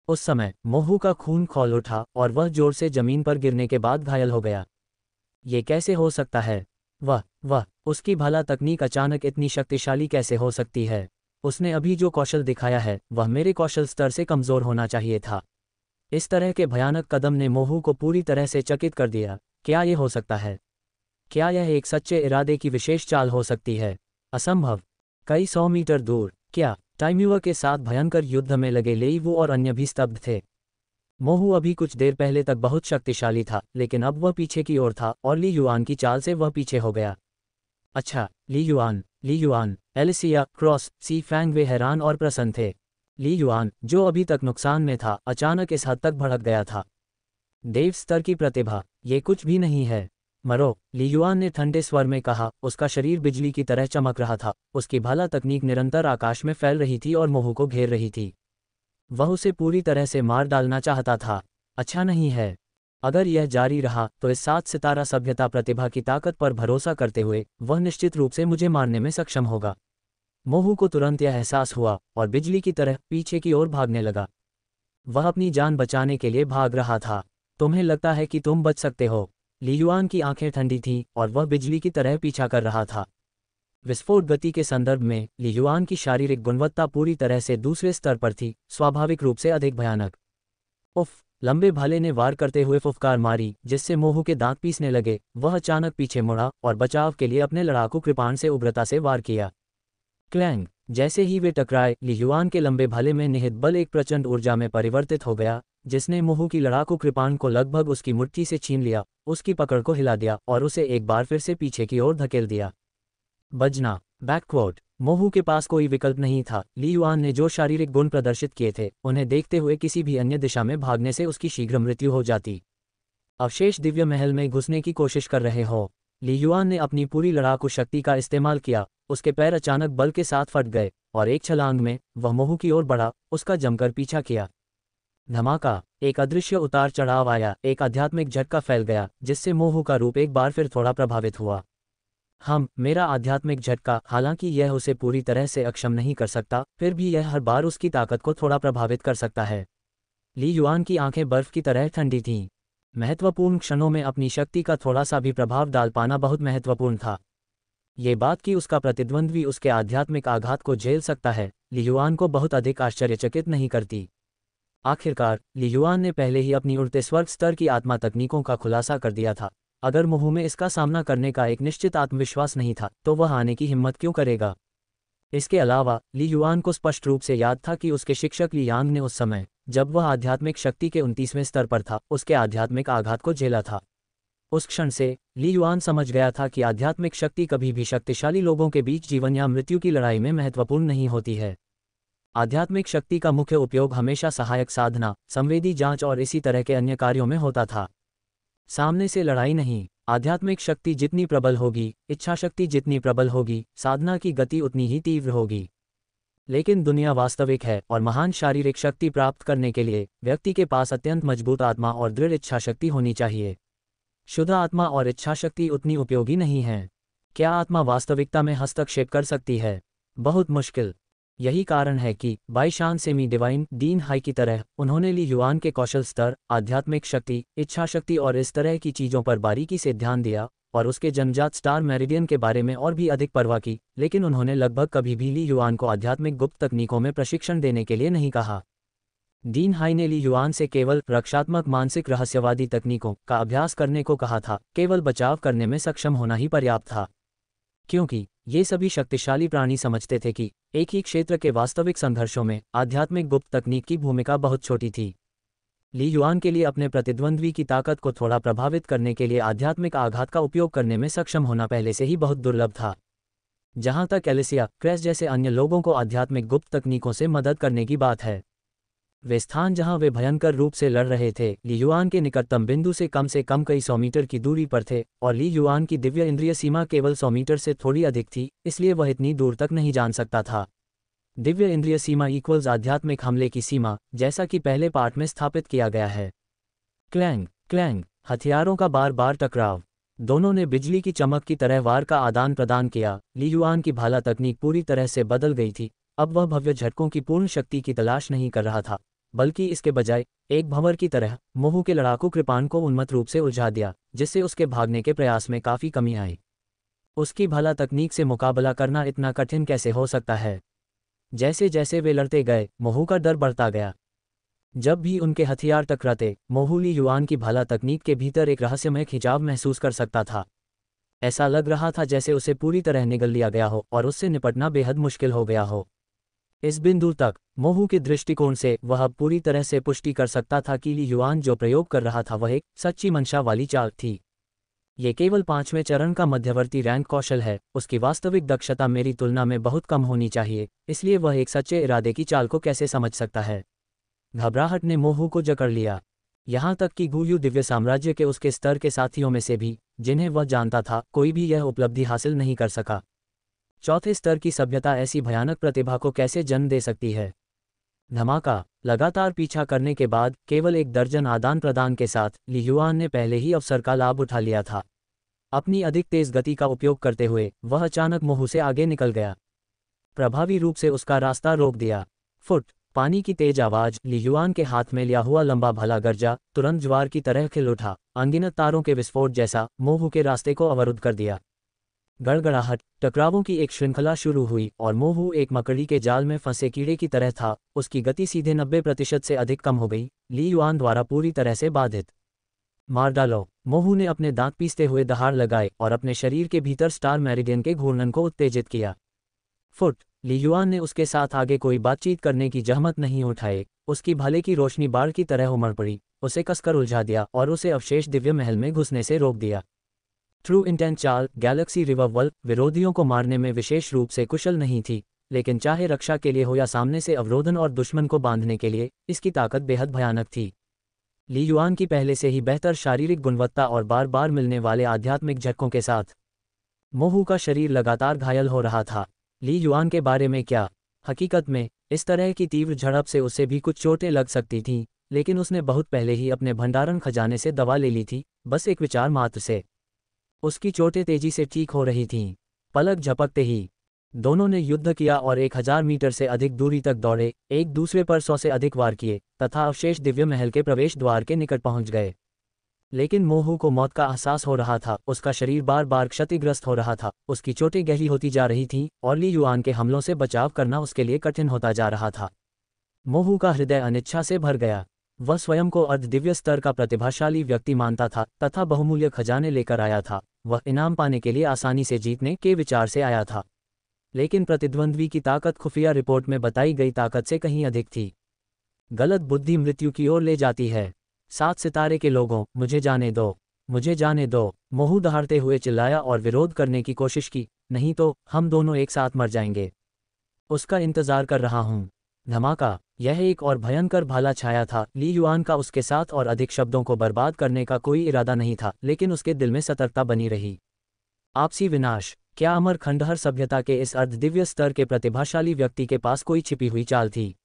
उस समय मोहू का खून खौल उठा और वह जोर से जमीन पर गिरने के बाद घायल हो गया। ये कैसे हो सकता है? वह उसकी भाला तकनीक अचानक इतनी शक्तिशाली कैसे हो सकती है? उसने अभी जो कौशल दिखाया है वह मेरे कौशल स्तर से कमज़ोर होना चाहिए था। इस तरह के भयानक कदम ने मोहू को पूरी तरह से चकित कर दिया। क्या ये हो सकता है? क्या यह एक सच्चे इरादे की विशेष चाल हो सकती है? असंभव। कई 100 मीटर दूर क्या टाइम्यूअर के साथ भयंकर युद्ध में लगे लेई वू और अन्य भी स्तब्ध थे। मोहू अभी कुछ देर पहले तक बहुत शक्तिशाली था, लेकिन अब वह पीछे की ओर था और ली युआन की चाल से वह पीछे हो गया। अच्छा, ली युआन, एलिसिया, क्रॉस, सी फैंग वे हैरान और प्रसन्न थे। ली युआन, जो अभी तक नुकसान में था, अचानक इस हद तक भड़क गया था। देव स्तर की प्रतिभा, ये कुछ भी नहीं है। मरो! ली युआन ने ठंडे स्वर में कहा। उसका शरीर बिजली की तरह चमक रहा था। उसकी भाला तकनीक निरंतर आकाश में फैल रही थी और मोहू को घेर रही थी। वह उसे पूरी तरह से मार डालना चाहता था। अच्छा नहीं है। अगर यह जारी रहा तो इस 7 सितारा सभ्यता प्रतिभा की ताकत पर भरोसा करते हुए वह निश्चित रूप से मुझे मारने में सक्षम होगा। मोहू को तुरंत यह एहसास हुआ और बिजली की तरह पीछे की ओर भागने लगा। वह अपनी जान बचाने के लिए भाग रहा था। तुम्हें लगता है कि तुम बच सकते हो? ली युआन की आंखें ठंडी थीं और वह बिजली की तरह पीछा कर रहा था। विस्फोट गति के संदर्भ में ली युआन की शारीरिक गुणवत्ता पूरी तरह से दूसरे स्तर पर थी, स्वाभाविक रूप से अधिक भयानक। उफ! लंबे भाले ने वार करते हुए फुफकार मारी, जिससे मोहू के दांत पीसने लगे। वह अचानक पीछे मुड़ा और बचाव के लिए अपने लड़ाकू कृपाण से उग्रता से वार किया। क्लैंग! जैसे ही वे टकराए, ली युआन के लंबे भाले में निहित बल एक प्रचंड ऊर्जा में परिवर्तित हो गया, जिसने मोहू की लड़ाकू कृपाण को लगभग उसकी मुट्ठी से छीन लिया, उसकी पकड़ को हिला दिया और उसे एक बार फिर से पीछे की ओर धकेल दिया। बजना! बैकवर्ड! मोहू के पास कोई विकल्प नहीं था। ली युआन ने जो शारीरिक गुण प्रदर्शित किए थे, उन्हें देखते हुए किसी भी अन्य दिशा में भागने से उसकी शीघ्र मृत्यु हो जाती। अवशेष दिव्य महल में घुसने की कोशिश कर रहे हो। ली युआन ने अपनी पूरी लड़ाकू शक्ति का इस्तेमाल किया। उसके पैर अचानक बल के साथ फट गए और एक छलांग में वह मोहू की ओर बढ़ा, उसका जमकर पीछा किया। धमाका! एक अदृश्य उतार चढ़ाव आया, एक आध्यात्मिक झटका फैल गया, जिससे मोहू का रूप एक बार फिर थोड़ा प्रभावित हुआ। मेरा आध्यात्मिक झटका, हालांकि यह उसे पूरी तरह से अक्षम नहीं कर सकता, फिर भी यह हर बार उसकी ताकत को थोड़ा प्रभावित कर सकता है। ली युआन की आंखें बर्फ की तरह ठंडी थीं। महत्वपूर्ण क्षणों में अपनी शक्ति का थोड़ा सा भी प्रभाव डाल पाना बहुत महत्वपूर्ण था। ये बात कि उसका प्रतिद्वंद्वी उसके आध्यात्मिक आघात को झेल सकता है, ली युआन को बहुत अधिक आश्चर्यचकित नहीं करती। आखिरकार ली युआन ने पहले ही अपनी उड़ते स्वर्ग स्तर की आत्मा तकनीकों का खुलासा कर दिया था। अगर मोहू में इसका सामना करने का एक निश्चित आत्मविश्वास नहीं था, तो वह आने की हिम्मत क्यों करेगा? इसके अलावा ली युआन को स्पष्ट रूप से याद था कि उसके शिक्षक ली यांग ने उस समय, जब वह आध्यात्मिक शक्ति के 29वें स्तर पर था, उसके आध्यात्मिक आघात को झेला था। उस क्षण से ली युआन समझ गया था कि आध्यात्मिक शक्ति कभी भी शक्तिशाली लोगों के बीच जीवन या मृत्यु की लड़ाई में महत्वपूर्ण नहीं होती है। आध्यात्मिक शक्ति का मुख्य उपयोग हमेशा सहायक साधना, संवेदी जांच और इसी तरह के अन्य कार्यों में होता था, सामने से लड़ाई नहीं। आध्यात्मिक शक्ति जितनी प्रबल होगी, इच्छा शक्ति जितनी प्रबल होगी, साधना की गति उतनी ही तीव्र होगी। लेकिन दुनिया वास्तविक है और महान शारीरिक शक्ति प्राप्त करने के लिए व्यक्ति के पास अत्यंत मजबूत आत्मा और दृढ़ इच्छा शक्ति होनी चाहिए। शुद्ध आत्मा और इच्छा शक्ति उतनी उपयोगी नहीं है। क्या आत्मा वास्तविकता में हस्तक्षेप कर सकती है? बहुत मुश्किल। यही कारण है कि बाईशान सेमी डिवाइन डीन हाई की तरह उन्होंने ली युआन के कौशल स्तर, आध्यात्मिक शक्ति, इच्छा शक्ति और इस तरह की चीज़ों पर बारीकी से ध्यान दिया और उसके जन्मजात स्टार मेरिडियन के बारे में और भी अधिक परवाह की, लेकिन उन्होंने लगभग कभी भी ली युआन को आध्यात्मिक गुप्त तकनीकों में प्रशिक्षण देने के लिए नहीं कहा। डीन हाई ने ली युआन से केवल रक्षात्मक मानसिक रहस्यवादी तकनीकों का अभ्यास करने को कहा था। केवल बचाव करने में सक्षम होना ही पर्याप्त था, क्योंकि ये सभी शक्तिशाली प्राणी समझते थे कि एक ही क्षेत्र के वास्तविक संघर्षों में आध्यात्मिक गुप्त तकनीक की भूमिका बहुत छोटी थी। ली युआन के लिए अपने प्रतिद्वंद्वी की ताकत को थोड़ा प्रभावित करने के लिए आध्यात्मिक आघात का उपयोग करने में सक्षम होना पहले से ही बहुत दुर्लभ था। जहां तक एलिसिया क्रेस जैसे अन्य लोगों को आध्यात्मिक गुप्त तकनीकों से मदद करने की बात है, वे स्थान जहां वे भयंकर रूप से लड़ रहे थे ली युआन के निकटतम बिंदु से कम कई 100 मीटर की दूरी पर थे और ली युआन की दिव्य इंद्रिय सीमा केवल 100 मीटर से थोड़ी अधिक थी, इसलिए वह इतनी दूर तक नहीं जान सकता था। दिव्य इंद्रिय सीमा इक्वल्स आध्यात्मिक हमले की सीमा, जैसा कि पहले पार्ट में स्थापित किया गया है। क्लैंग क्लैंग, हथियारों का बार बार टकराव। दोनों ने बिजली की चमक की तरह वार का आदान प्रदान किया। ली युआन की भाला तकनीक पूरी तरह से बदल गई थी। अब वह भव्य झटकों की पूर्ण शक्ति की तलाश नहीं कर रहा था, बल्कि इसके बजाय एक भंवर की तरह मोहू के लड़ाकू कृपाण को उन्मत्त रूप से उलझा दिया, जिससे उसके भागने के प्रयास में काफी कमी आई। उसकी भाला तकनीक से मुकाबला करना इतना कठिन कैसे हो सकता है? जैसे जैसे वे लड़ते गए, मोहू का डर बढ़ता गया। जब भी उनके हथियार टकराते, मोहू ली युआन की भाला तकनीक के भीतर एक रहस्यमय खिंचाव महसूस कर सकता था। ऐसा लग रहा था जैसे उसे पूरी तरह निगल लिया गया हो और उससे निपटना बेहद मुश्किल हो गया हो। इस बिंदु तक मोहू के दृष्टिकोण से वह अब पूरी तरह से पुष्टि कर सकता था कि ली युआन जो प्रयोग कर रहा था वह एक सच्ची मंशा वाली चाल थी। ये केवल 5वें चरण का मध्यवर्ती रैंक कौशल है। उसकी वास्तविक दक्षता मेरी तुलना में बहुत कम होनी चाहिए, इसलिए वह एक सच्चे इरादे की चाल को कैसे समझ सकता है? घबराहट ने मोहू को जकड़ लिया, यहाँ तक कि गुयू दिव्य साम्राज्य के उसके स्तर के साथियों में से भी, जिन्हें वह जानता था, कोई भी यह उपलब्धि हासिल नहीं कर सका। चौथे स्तर की सभ्यता ऐसी भयानक प्रतिभा को कैसे जन्म दे सकती है? धमाका। लगातार पीछा करने के बाद केवल एक दर्जन आदान प्रदान के साथ ली युआन ने पहले ही अवसर का लाभ उठा लिया था। अपनी अधिक तेज गति का उपयोग करते हुए वह अचानक मोहू से आगे निकल गया, प्रभावी रूप से उसका रास्ता रोक दिया। फुट। पानी की तेज आवाज। ली युआन के हाथ में लिया हुआ लंबा भला गर्जा तुरंत ज्वार की तरह खिल उठा, अनगिनत तारों के विस्फोट जैसा मोहू के रास्ते को अवरुद्ध कर दिया। गड़गड़ाहट। टकरावों की एक श्रृंखला शुरू हुई और मोहू एक मकड़ी के जाल में फंसे कीड़े की तरह था। उसकी गति सीधे 90% से अधिक कम हो गई, ली युआन द्वारा पूरी तरह से बाधित। मार डालो। मोहू ने अपने दांत पीसते हुए दहाड़ लगाए और अपने शरीर के भीतर स्टार मेरिडियन के घूर्णन को उत्तेजित किया। फुट। ली युआन ने उसके साथ आगे कोई बातचीत करने की जहमत नहीं उठाई। उसकी भाले की रोशनी बाढ़ की तरह उमड़ पड़ी, उसे कसकर उलझा दिया और उसे अवशेष दिव्य महल में घुसने से रोक दिया। ट्रू इंटेंट चाल। गैलेक्सी रिवरवॉल्फ विरोधियों को मारने में विशेष रूप से कुशल नहीं थी, लेकिन चाहे रक्षा के लिए हो या सामने से अवरोधन और दुश्मन को बांधने के लिए, इसकी ताकत बेहद भयानक थी। ली युआन की पहले से ही बेहतर शारीरिक गुणवत्ता और बार बार मिलने वाले आध्यात्मिक झटकों के साथ मोहू का शरीर लगातार घायल हो रहा था। ली युआन के बारे में क्या? हकीकत में इस तरह की तीव्र झड़प से उसे भी कुछ चोटें लग सकती थीं, लेकिन उसने बहुत पहले ही अपने भंडारण खजाने से दवा ले ली थी, बस एक विचार मात्र से। उसकी चोटें तेजी से ठीक हो रही थीं। पलक झपकते ही दोनों ने युद्ध किया और 1000 मीटर से अधिक दूरी तक दौड़े, एक दूसरे पर 100 से अधिक वार किए तथा अवशेष दिव्य महल के प्रवेश द्वार के निकट पहुंच गए। लेकिन मोहू को मौत का एहसास हो रहा था। उसका शरीर बार बार क्षतिग्रस्त हो रहा था, उसकी चोटें गहरी होती जा रही थीं और ली युआन के हमलों से बचाव करना उसके लिए कठिन होता जा रहा था। मोहू का हृदय अनिच्छा से भर गया। वह स्वयं को अर्ध दिव्य स्तर का प्रतिभाशाली व्यक्ति मानता था तथा बहुमूल्य खजाने लेकर आया था। वह इनाम पाने के लिए आसानी से जीतने के विचार से आया था, लेकिन प्रतिद्वंद्वी की ताकत खुफिया रिपोर्ट में बताई गई ताकत से कहीं अधिक थी। गलत बुद्धि मृत्यु की ओर ले जाती है। 7 सितारे के लोगों, मुझे जाने दो। मुझे जाने दो, मोहू दहाड़ते हुए चिल्लाया और विरोध करने की कोशिश की, नहीं तो हम दोनों एक साथ मर जाएंगे। उसका इंतजार कर रहा हूँ। धमाका। यह एक और भयंकर भाला छाया था। ली युआन का उसके साथ और अधिक शब्दों को बर्बाद करने का कोई इरादा नहीं था, लेकिन उसके दिल में सतर्कता बनी रही। आपसी विनाश। क्या अमर खंडहर सभ्यता के इस अर्धदिव्य स्तर के प्रतिभाशाली व्यक्ति के पास कोई छिपी हुई चाल थी?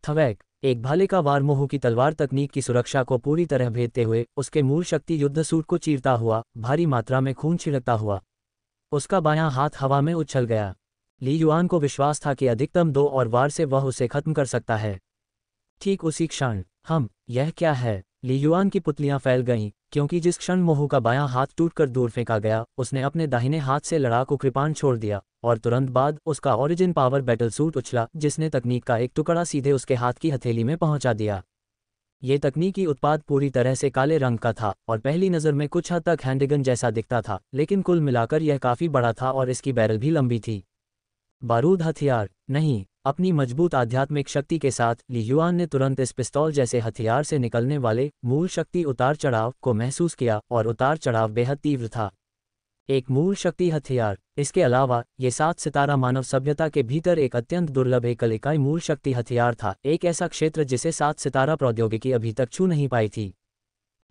थवैक। एक भाले का वार मोहू की तलवार तकनीक की सुरक्षा को पूरी तरह भेदते हुए उसके मूल शक्ति युद्ध सूट को चीरता हुआ, भारी मात्रा में खून छिड़कता हुआ उसका बायां हाथ हवा में उछल गया। ली युआन को विश्वास था कि अधिकतम 2 और वार से वह उसे खत्म कर सकता है। ठीक उसी क्षण यह क्या है? ली युआन की पुतलियां फैल गईं, क्योंकि जिस क्षण मोहू का बायां हाथ टूटकर दूर फेंका गया, उसने अपने दाहिने हाथ से लड़ाकू कृपाण छोड़ दिया और तुरंत बाद उसका ओरिजिन पावर बैटल सूट उछला, जिसने तकनीक का एक टुकड़ा सीधे उसके हाथ की हथेली में पहुंचा दिया। ये तकनीकी उत्पाद पूरी तरह से काले रंग का था और पहली नज़र में कुछ हद तक हैंडगन जैसा दिखता था, लेकिन कुल मिलाकर यह काफ़ी बड़ा था और इसकी बैरल भी लंबी थी। बारूद हथियार नहीं। अपनी मजबूत आध्यात्मिक शक्ति के साथ ली युआन ने तुरंत इस पिस्तौल जैसे हथियार से निकलने वाले मूल शक्ति उतार चढ़ाव को महसूस किया और उतार चढ़ाव बेहद तीव्र था। एक मूल शक्ति हथियार। इसके अलावा ये 7 सितारा मानव सभ्यता के भीतर एक अत्यंत दुर्लभ एकल इकाई मूल शक्ति हथियार था, एक ऐसा क्षेत्र जिसे 7 सितारा प्रौद्योगिकी अभी तक छू नहीं पाई थी।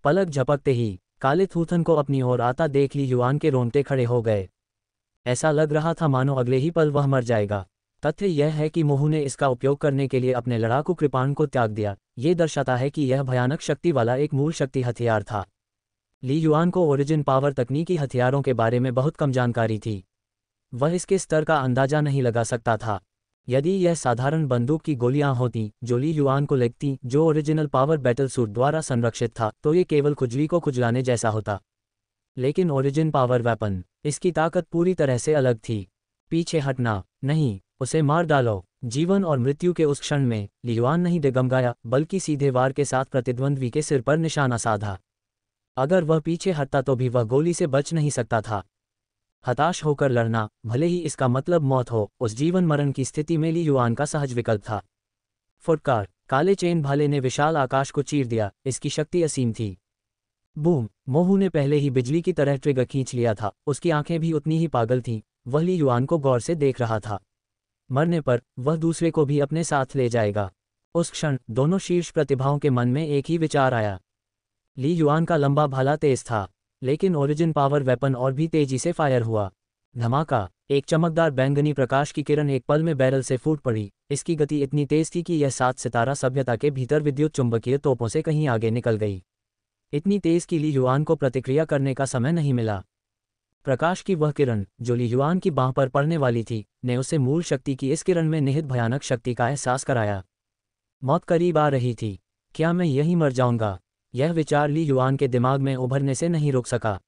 पलक झपकते ही काले थूथन को अपनी ओर आता देख ली युआन के रोंगटे खड़े हो गए। ऐसा लग रहा था मानो अगले ही पल वह मर जाएगा। तथ्य यह है कि मोहू ने इसका उपयोग करने के लिए अपने लड़ाकू कृपाण को त्याग दिया। ये दर्शाता है कि यह भयानक शक्ति वाला एक मूल शक्ति हथियार था। ली युआन को ओरिजिन पावर तकनीकी हथियारों के बारे में बहुत कम जानकारी थी। वह इसके स्तर का अंदाजा नहीं लगा सकता था। यदि यह साधारण बंदूक की गोलियां होती जो ली युआन को लगती, जो ओरिजिनल पावर बैटल सूट द्वारा संरक्षित था, तो ये केवल खुजली को खुजलाने जैसा होता। लेकिन ओरिजिन पावर वेपन, इसकी ताकत पूरी तरह से अलग थी। पीछे हटना नहीं, उसे मार डालो। जीवन और मृत्यु के उस क्षण में ली युआन नहीं डगमगाया, बल्कि सीधे वार के साथ प्रतिद्वंद्वी के सिर पर निशाना साधा। अगर वह पीछे हटता तो भी वह गोली से बच नहीं सकता था। हताश होकर लड़ना, भले ही इसका मतलब मौत हो, उस जीवन मरण की स्थिति में ली युआन का सहज विकल्प था। फुटकार। काले चेन भाले ने विशाल आकाश को चीर दिया। इसकी शक्ति असीम थी। बूम। मोहू ने पहले ही बिजली की तरह ट्रिगर खींच लिया था। उसकी आंखें भी उतनी ही पागल थीं। वह ली युआन को गौर से देख रहा था। मरने पर वह दूसरे को भी अपने साथ ले जाएगा। उस क्षण दोनों शीर्ष प्रतिभाओं के मन में एक ही विचार आया। ली युआन का लंबा भाला तेज था, लेकिन ओरिजिन पावर वेपन और भी तेजी से फायर हुआ। धमाका। एक चमकदार बैंगनी प्रकाश की किरण एक पल में बैरल से फूट पड़ी। इसकी गति इतनी तेज थी कि यह 7 सितारा सभ्यता के भीतर विद्युत चुंबकीय तोपों से कहीं आगे निकल गई। इतनी तेज कि ली युआन को प्रतिक्रिया करने का समय नहीं मिला। प्रकाश की वह किरण जो ली युआन की बांह पर पड़ने वाली थी, ने उसे मूल शक्ति की इस किरण में निहित भयानक शक्ति का एहसास कराया। मौत करीब आ रही थी। क्या मैं यहीं मर जाऊंगा? यह विचार ली युआन के दिमाग में उभरने से नहीं रुक सका।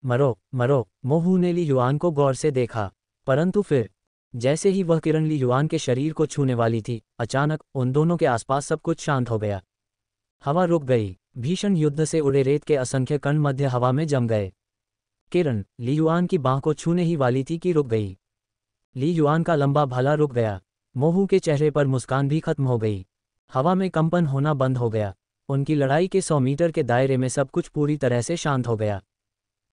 मरो मरो। मोहू ने ली युआन को गौर से देखा, परंतु फिर जैसे ही वह किरण ली युआन के शरीर को छूने वाली थी, अचानक उन दोनों के आसपास सब कुछ शांत हो गया। हवा रुक गई। भीषण युद्ध से उड़े रेत के असंख्य कण मध्य हवा में जम गए। किरण ली युआन की बांह को छूने ही वाली थी कि रुक गई। ली युआन का लंबा भाला रुक गया। मोहू के चेहरे पर मुस्कान भी खत्म हो गई। हवा में कंपन होना बंद हो गया। उनकी लड़ाई के 100 मीटर के दायरे में सब कुछ पूरी तरह से शांत हो गया।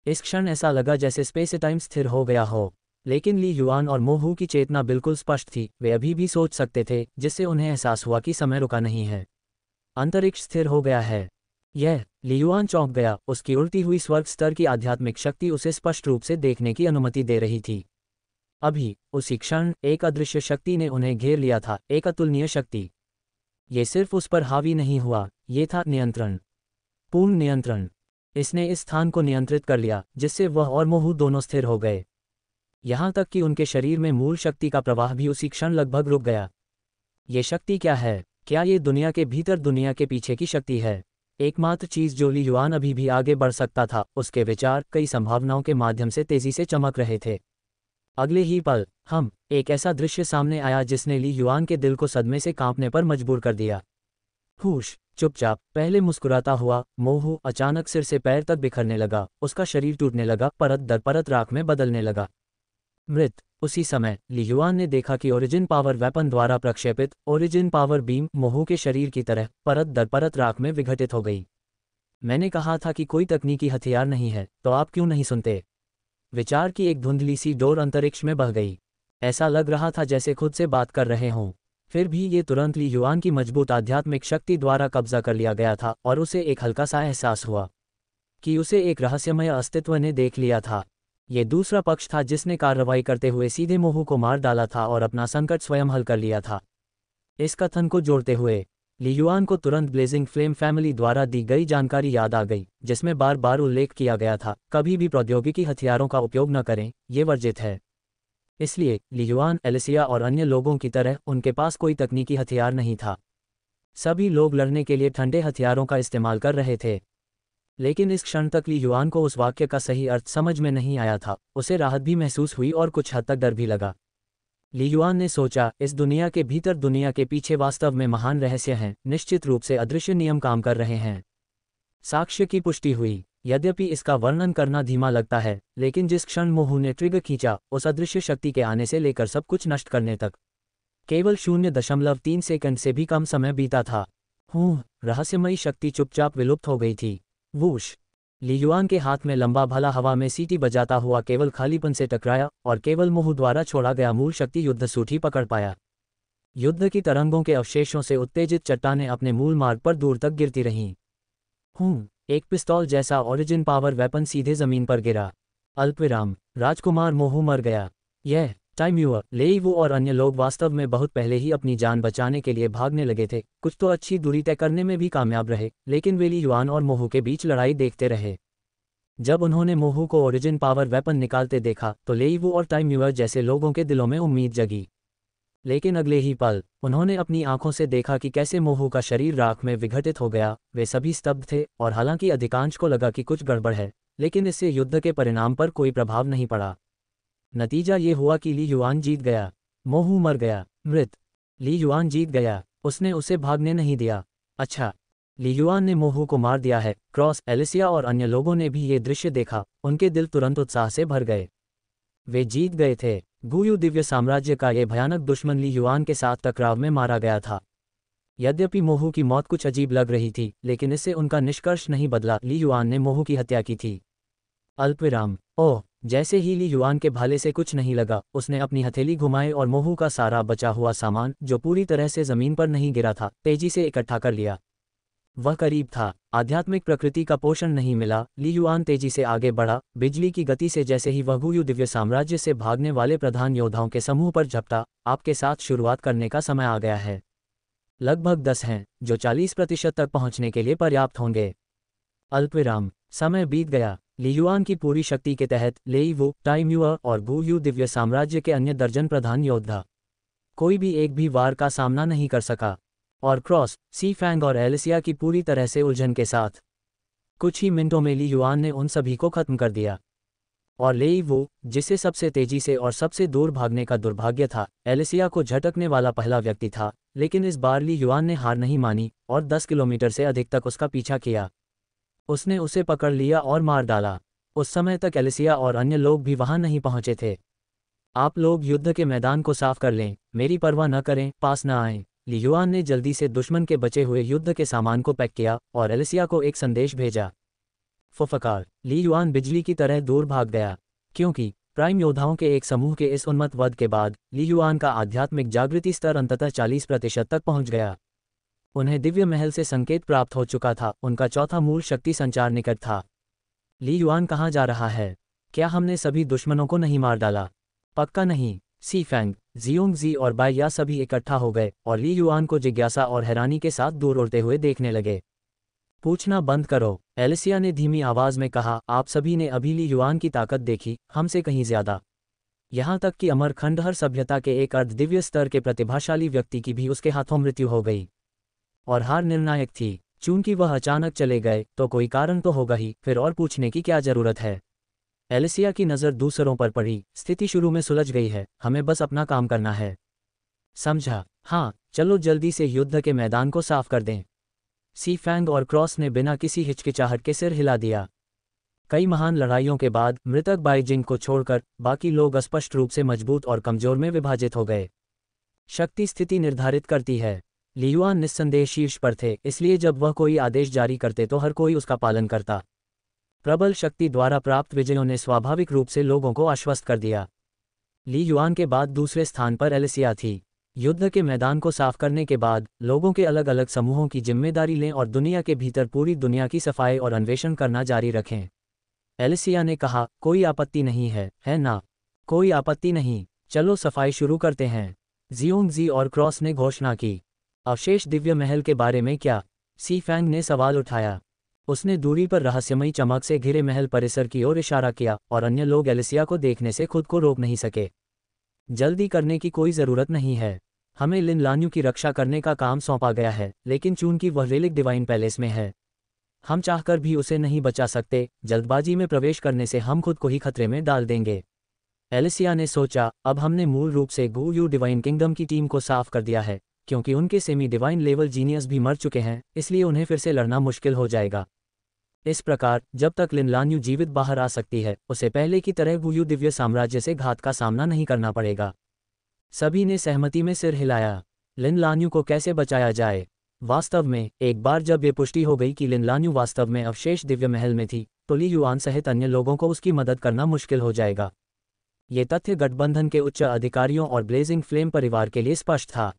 इस क्षण ऐसा लगा जैसे स्पेस टाइम स्थिर हो गया हो। लेकिन ली युआन और मोहू की चेतना बिल्कुल स्पष्ट थी। वे अभी भी सोच सकते थे, जिससे उन्हें एहसास हुआ कि समय रुका नहीं है। अंतरिक्ष स्थिर हो गया है। यह ली युआन चौंक गया। उसकी उड़ती हुई स्वर्ग स्तर की आध्यात्मिक शक्ति उसे स्पष्ट रूप से देखने की अनुमति दे रही थी। अभी उसी क्षण एक अदृश्य शक्ति ने उन्हें घेर लिया था, एक अतुलनीय शक्ति। ये सिर्फ उस पर हावी नहीं हुआ, ये था नियंत्रण, पूर्ण नियंत्रण। इसने इस स्थान को नियंत्रित कर लिया, जिससे वह और मोहू दोनों स्थिर हो गए। यहाँ तक कि उनके शरीर में मूल शक्ति का प्रवाह भी उसी क्षण लगभग रुक गया। ये शक्ति क्या है? क्या ये दुनिया के भीतर दुनिया के पीछे की शक्ति है? एकमात्र चीज जो ली युआन अभी भी आगे बढ़ सकता था, उसके विचार कई संभावनाओं के माध्यम से तेजी से चमक रहे थे। अगले ही पल एक ऐसा दृश्य सामने आया जिसने ली युआन के दिल को सदमे से कांपने पर मजबूर कर दिया। हुश। चुपचाप, पहले मुस्कुराता हुआ मोहू अचानक सिर से पैर तक बिखरने लगा। उसका शरीर टूटने लगा, परत दर परत राख में बदलने लगा। मृत। उसी समय ली युआन ने देखा कि ओरिजिन पावर वेपन द्वारा प्रक्षेपित ओरिजिन पावर बीम मोहू के शरीर की तरह परत दर परत राख में विघटित हो गई। मैंने कहा था कि कोई तकनीकी हथियार नहीं है, तो आप क्यों नहीं सुनते? विचार की एक धुंधली सी डोर अंतरिक्ष में बह गई। ऐसा लग रहा था जैसे खुद से बात कर रहे हों। फिर भी ये तुरंत ली युआन की मजबूत आध्यात्मिक शक्ति द्वारा कब्जा कर लिया गया था और उसे एक हल्का सा एहसास हुआ कि उसे एक रहस्यमय अस्तित्व ने देख लिया था। ये दूसरा पक्ष था जिसने कार्रवाई करते हुए सीधे मोहू को मार डाला था और अपना संकट स्वयं हल कर लिया था। इस कथन को जोड़ते हुए ली युआन को तुरंत ब्लेजिंग फ्लेम फैमिली द्वारा दी गई जानकारी याद आ गई, जिसमें बार बार उल्लेख किया गया था, कभी भी प्रौद्योगिकी हथियारों का उपयोग न करें, ये वर्जित है। इसलिए ली युआन, एलिसिया और अन्य लोगों की तरह उनके पास कोई तकनीकी हथियार नहीं था। सभी लोग लड़ने के लिए ठंडे हथियारों का इस्तेमाल कर रहे थे। लेकिन इस क्षण तक ली युआन को उस वाक्य का सही अर्थ समझ में नहीं आया था। उसे राहत भी महसूस हुई और कुछ हद तक डर भी लगा। ली युआन ने सोचा, इस दुनिया के भीतर दुनिया के पीछे वास्तव में महान रहस्य हैं, निश्चित रूप से अदृश्य नियम काम कर रहे हैं। साक्ष्य की पुष्टि हुई। यद्यपि इसका वर्णन करना धीमा लगता है, लेकिन जिस क्षण मोहू ने ट्रिगर खींचा, उस अदृश्य शक्ति के आने से लेकर सब कुछ नष्ट करने तक केवल 0.3 सेकंड से भी कम समय बीता था। रहस्यमयी शक्ति चुपचाप विलुप्त हो गई थी। वूश! ली युआन के हाथ में लंबा भला हवा में सीटी बजाता हुआ केवल खालीपन से टकराया और केवल मोहू द्वारा छोड़ा गया मूल शक्ति युद्ध सूठी पकड़ पाया। युद्ध की तरंगों के अवशेषों से उत्तेजित चट्टानें अपने मूल मार्ग पर दूर तक गिरती रहीं। एक पिस्तौल जैसा ओरिजिन पावर वेपन सीधे जमीन पर गिरा। अल्पविराम। राजकुमार मोहू मर गया। यह टाइम्यूअर, लेईवू और अन्य लोग वास्तव में बहुत पहले ही अपनी जान बचाने के लिए भागने लगे थे। कुछ तो अच्छी दूरी तय करने में भी कामयाब रहे, लेकिन वे ली युआन और मोहू के बीच लड़ाई देखते रहे। जब उन्होंने मोहू को ओरिजिन पावर वेपन निकालते देखा तो लेईवू और टाइम्यूअर जैसे लोगों के दिलों में उम्मीद जगी। लेकिन अगले ही पल उन्होंने अपनी आंखों से देखा कि कैसे मोहू का शरीर राख में विघटित हो गया। वे सभी स्तब्ध थे और हालांकि अधिकांश को लगा कि कुछ गड़बड़ है, लेकिन इससे युद्ध के परिणाम पर कोई प्रभाव नहीं पड़ा। नतीजा ये हुआ कि ली युआन जीत गया। मोहू मर गया। मृत। ली युआन जीत गया। उसने उसे भागने नहीं दिया। अच्छा, ली युआन ने मोहू को मार दिया है। क्रॉस, एलिसिया और अन्य लोगों ने भी ये दृश्य देखा। उनके दिल तुरंत उत्साह से भर गए। वे जीत गए थे। गुयू दिव्य साम्राज्य का ये भयानक दुश्मन ली युआन के साथ टकराव में मारा गया था। यद्यपि मोहू की मौत कुछ अजीब लग रही थी, लेकिन इससे उनका निष्कर्ष नहीं बदला। ली युआन ने मोहू की हत्या की थी। अल्पविराम। ओह! जैसे ही ली युआन के भाले से कुछ नहीं लगा, उसने अपनी हथेली घुमाई और मोहू का सारा बचा हुआ सामान, जो पूरी तरह से जमीन पर नहीं गिरा था, तेजी से इकट्ठा कर लिया। वह करीब था। आध्यात्मिक प्रकृति का पोषण नहीं मिला। ली युआन तेजी से आगे बढ़ा, बिजली की गति से। जैसे ही वह गुयू दिव्य साम्राज्य से भागने वाले प्रधान योद्धाओं के समूह पर झपटा, आपके साथ शुरुआत करने का समय आ गया है। लगभग 10 हैं, जो 40% तक पहुंचने के लिए पर्याप्त होंगे। अल्पविराम। समय बीत गया। ली युआन की पूरी शक्ति के तहत लेईवू, टाइम्यूअर और गुयू दिव्य साम्राज्य के अन्य दर्जन प्रधान योद्धा, कोई भी एक भी वार का सामना नहीं कर सका। और क्रॉस, सी फैंग और एलिसिया की पूरी तरह से उलझन के साथ कुछ ही मिनटों में ली युआन ने उन सभी को खत्म कर दिया। और लेईवू, जिसे सबसे तेजी से और सबसे दूर भागने का दुर्भाग्य था, एलिसिया को झटकने वाला पहला व्यक्ति था। लेकिन इस बार ली युआन ने हार नहीं मानी और 10 किलोमीटर से अधिक तक उसका पीछा किया। उसने उसे पकड़ लिया और मार डाला। उस समय तक एलिसिया और अन्य लोग भी वहां नहीं पहुंचे थे। आप लोग युद्ध के मैदान को साफ कर लें, मेरी परवाह न करें, पास न आएं। ली युआन ने जल्दी से दुश्मन के बचे हुए युद्ध के सामान को पैक किया और एलिसिया को एक संदेश भेजा। फुफकार। ली युआन बिजली की तरह दूर भाग गया, क्योंकि प्राइम योद्धाओं के एक समूह के इस उन्मत्त वध के बाद ली युआन का आध्यात्मिक जागृति स्तर अंततः 40% तक पहुंच गया। उन्हें दिव्य महल से संकेत प्राप्त हो चुका था। उनका चौथा मूल शक्ति संचार निकट था। ली युआन कहाँ जा रहा है? क्या हमने सभी दुश्मनों को नहीं मार डाला? पक्का नहीं। सी फैंग, जियोंगजी और बाय या सभी इकट्ठा हो गए और ली युआन को जिज्ञासा और हैरानी के साथ दूर उड़ते हुए देखने लगे। पूछना बंद करो, एलिसिया ने धीमी आवाज में कहा। आप सभी ने अभी ली युआन की ताकत देखी, हमसे कहीं ज्यादा। यहाँ तक कि अमर खंडहर सभ्यता के एक अर्ध दिव्य स्तर के प्रतिभाशाली व्यक्ति की भी उसके हाथों मृत्यु हो गई। और हार निर्णायक थी। चूंकि वह अचानक चले गए तो कोई कारण तो होगा ही, फिर और पूछने की क्या जरूरत है? एलिसिया की नज़र दूसरों पर पड़ी। स्थिति शुरू में सुलझ गई है, हमें बस अपना काम करना है। समझा? हाँ, चलो जल्दी से युद्ध के मैदान को साफ कर दें। सी फैंग और क्रॉस ने बिना किसी हिचकिचाहट के सिर हिला दिया। कई महान लड़ाइयों के बाद मृतक बाईजिंग को छोड़कर बाकी लोग स्पष्ट रूप से मजबूत और कमजोर में विभाजित हो गए। शक्ति स्थिति निर्धारित करती है। ली युआन निस्संदेह शीर्ष पर थे, इसलिए जब वह कोई आदेश जारी करते तो हर कोई उसका पालन करता। प्रबल शक्ति द्वारा प्राप्त विजयों ने स्वाभाविक रूप से लोगों को आश्वस्त कर दिया। ली युआन के बाद दूसरे स्थान पर एलिसिया थी। युद्ध के मैदान को साफ करने के बाद लोगों के अलग अलग समूहों की जिम्मेदारी लें और दुनिया के भीतर पूरी दुनिया की सफाई और अन्वेषण करना जारी रखें। एलिसिया ने कहा, कोई आपत्ति नहीं है ना? कोई आपत्ति नहीं, चलो सफाई शुरू करते हैं। जियोंगजी और क्रॉस ने घोषणा की। अवशेष दिव्य महल के बारे में क्या? सी फैंग ने सवाल उठाया। उसने दूरी पर रहस्यमयी चमक से घिरे महल परिसर की ओर इशारा किया और अन्य लोग एलिसिया को देखने से खुद को रोक नहीं सके। जल्दी करने की कोई ज़रूरत नहीं है। हमें लिन लान्यू की रक्षा करने का काम सौंपा गया है, लेकिन चूंकि वह रेलिक डिवाइन पैलेस में है, हम चाहकर भी उसे नहीं बचा सकते। जल्दबाजी में प्रवेश करने से हम खुद को ही खतरे में डाल देंगे। एलिसिया ने सोचा, अब हमने मूल रूप से गू यू डिवाइन किंगडम की टीम को साफ कर दिया है, क्योंकि उनके सेमी डिवाइन लेवल जीनियस भी मर चुके हैं, इसलिए उन्हें फिर से लड़ना मुश्किल हो जाएगा। इस प्रकार जब तक लिन लान्यू जीवित बाहर आ सकती है, उसे पहले की तरह गू यू दिव्य साम्राज्य से घात का सामना नहीं करना पड़ेगा। सभी ने सहमति में सिर हिलाया। लिन लान्यू को कैसे बचाया जाए? वास्तव में एक बार जब ये पुष्टि हो गई कि लिन लान्यू वास्तव में अवशेष दिव्य महल में थी, तो ली युआन सहित अन्य लोगों को उसकी मदद करना मुश्किल हो जाएगा। ये तथ्य गठबंधन के उच्च अधिकारियों और ब्लेजिंग फ्लेम परिवार के लिए स्पष्ट था।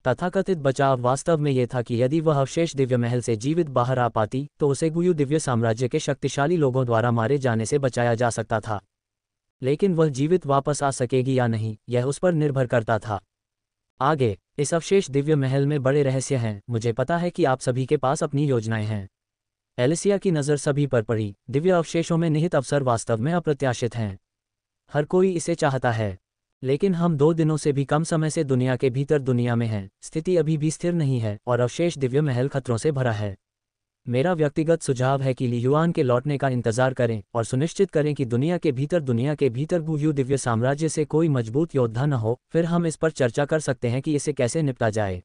तथाकथित बचाव वास्तव में ये था कि यदि वह अवशेष दिव्य महल से जीवित बाहर आ पाती तो उसे गू यू दिव्य साम्राज्य के शक्तिशाली लोगों द्वारा मारे जाने से बचाया जा सकता था। लेकिन वह जीवित वापस आ सकेगी या नहीं, यह उस पर निर्भर करता था। आगे, इस अवशेष दिव्य महल में बड़े रहस्य हैं। मुझे पता है कि आप सभी के पास अपनी योजनाएं हैं। एलिसिया की नज़र सभी पर पड़ी। दिव्य अवशेषों में निहित अवसर वास्तव में अप्रत्याशित हैं। हर कोई इसे चाहता है, लेकिन हम 2 दिनों से भी कम समय से दुनिया के भीतर दुनिया में हैं। स्थिति अभी भी स्थिर नहीं है और अवशेष दिव्य महल खतरों से भरा है। मेरा व्यक्तिगत सुझाव है कि ली युआन के लौटने का इंतजार करें और सुनिश्चित करें कि दुनिया के भीतर गू यू दिव्य साम्राज्य से कोई मजबूत योद्धा न हो, फिर हम इस पर चर्चा कर सकते हैं कि इसे कैसे निपटा जाए।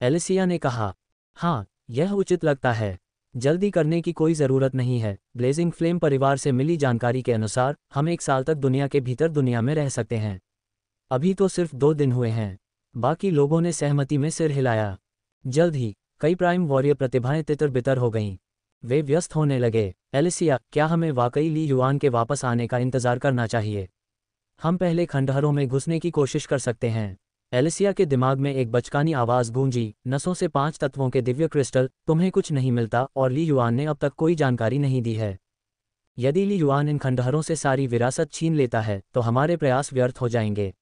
एलिसिया ने कहा, हाँ, यह उचित लगता है। जल्दी करने की कोई ज़रूरत नहीं है। ब्लेजिंग फ्लेम परिवार से मिली जानकारी के अनुसार हम 1 साल तक दुनिया के भीतर दुनिया में रह सकते हैं। अभी तो सिर्फ 2 दिन हुए हैं। बाकी लोगों ने सहमति में सिर हिलाया। जल्द ही कई प्राइम वॉरियर प्रतिभाएं तितर बितर हो गईं। वे व्यस्त होने लगे। एलिसिया, क्या हमें वाकई ली युआन के वापस आने का इंतजार करना चाहिए? हम पहले खंडहरों में घुसने की कोशिश कर सकते हैं। एलिसिया के दिमाग में एक बचकानी आवाज़ गूंजी, नसों से 5 तत्वों के दिव्य क्रिस्टल, तुम्हें कुछ नहीं मिलता और ली युआन ने अब तक कोई जानकारी नहीं दी है। यदि ली युआन इन खंडहरों से सारी विरासत छीन लेता है तो हमारे प्रयास व्यर्थ हो जाएंगे।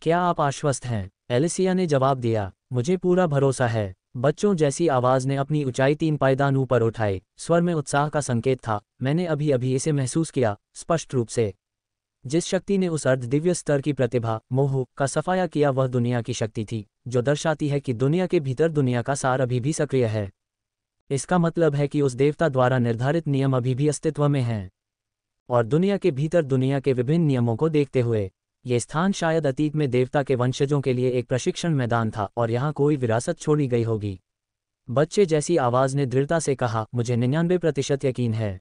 क्या आप आश्वस्त हैं? एलिसिया ने जवाब दिया, मुझे पूरा भरोसा है। बच्चों जैसी आवाज़ ने अपनी ऊंचाई 3 पायदान ऊपर उठाए। स्वर में उत्साह का संकेत था। मैंने अभी अभी इसे महसूस किया, स्पष्ट रूप से। जिस शक्ति ने उस अर्ध दिव्य स्तर की प्रतिभा मोह का सफाया किया वह दुनिया की शक्ति थी, जो दर्शाती है कि दुनिया के भीतर दुनिया का सार अभी भी सक्रिय है। इसका मतलब है कि उस देवता द्वारा निर्धारित नियम अभी भी अस्तित्व में हैं। और दुनिया के भीतर दुनिया के विभिन्न नियमों को देखते हुए ये स्थान शायद अतीत में देवता के वंशजों के लिए एक प्रशिक्षण मैदान था और यहाँ कोई विरासत छोड़ी गई होगी। बच्चे जैसी आवाज़ ने दृढ़ता से कहा, मुझे 99% यकीन है।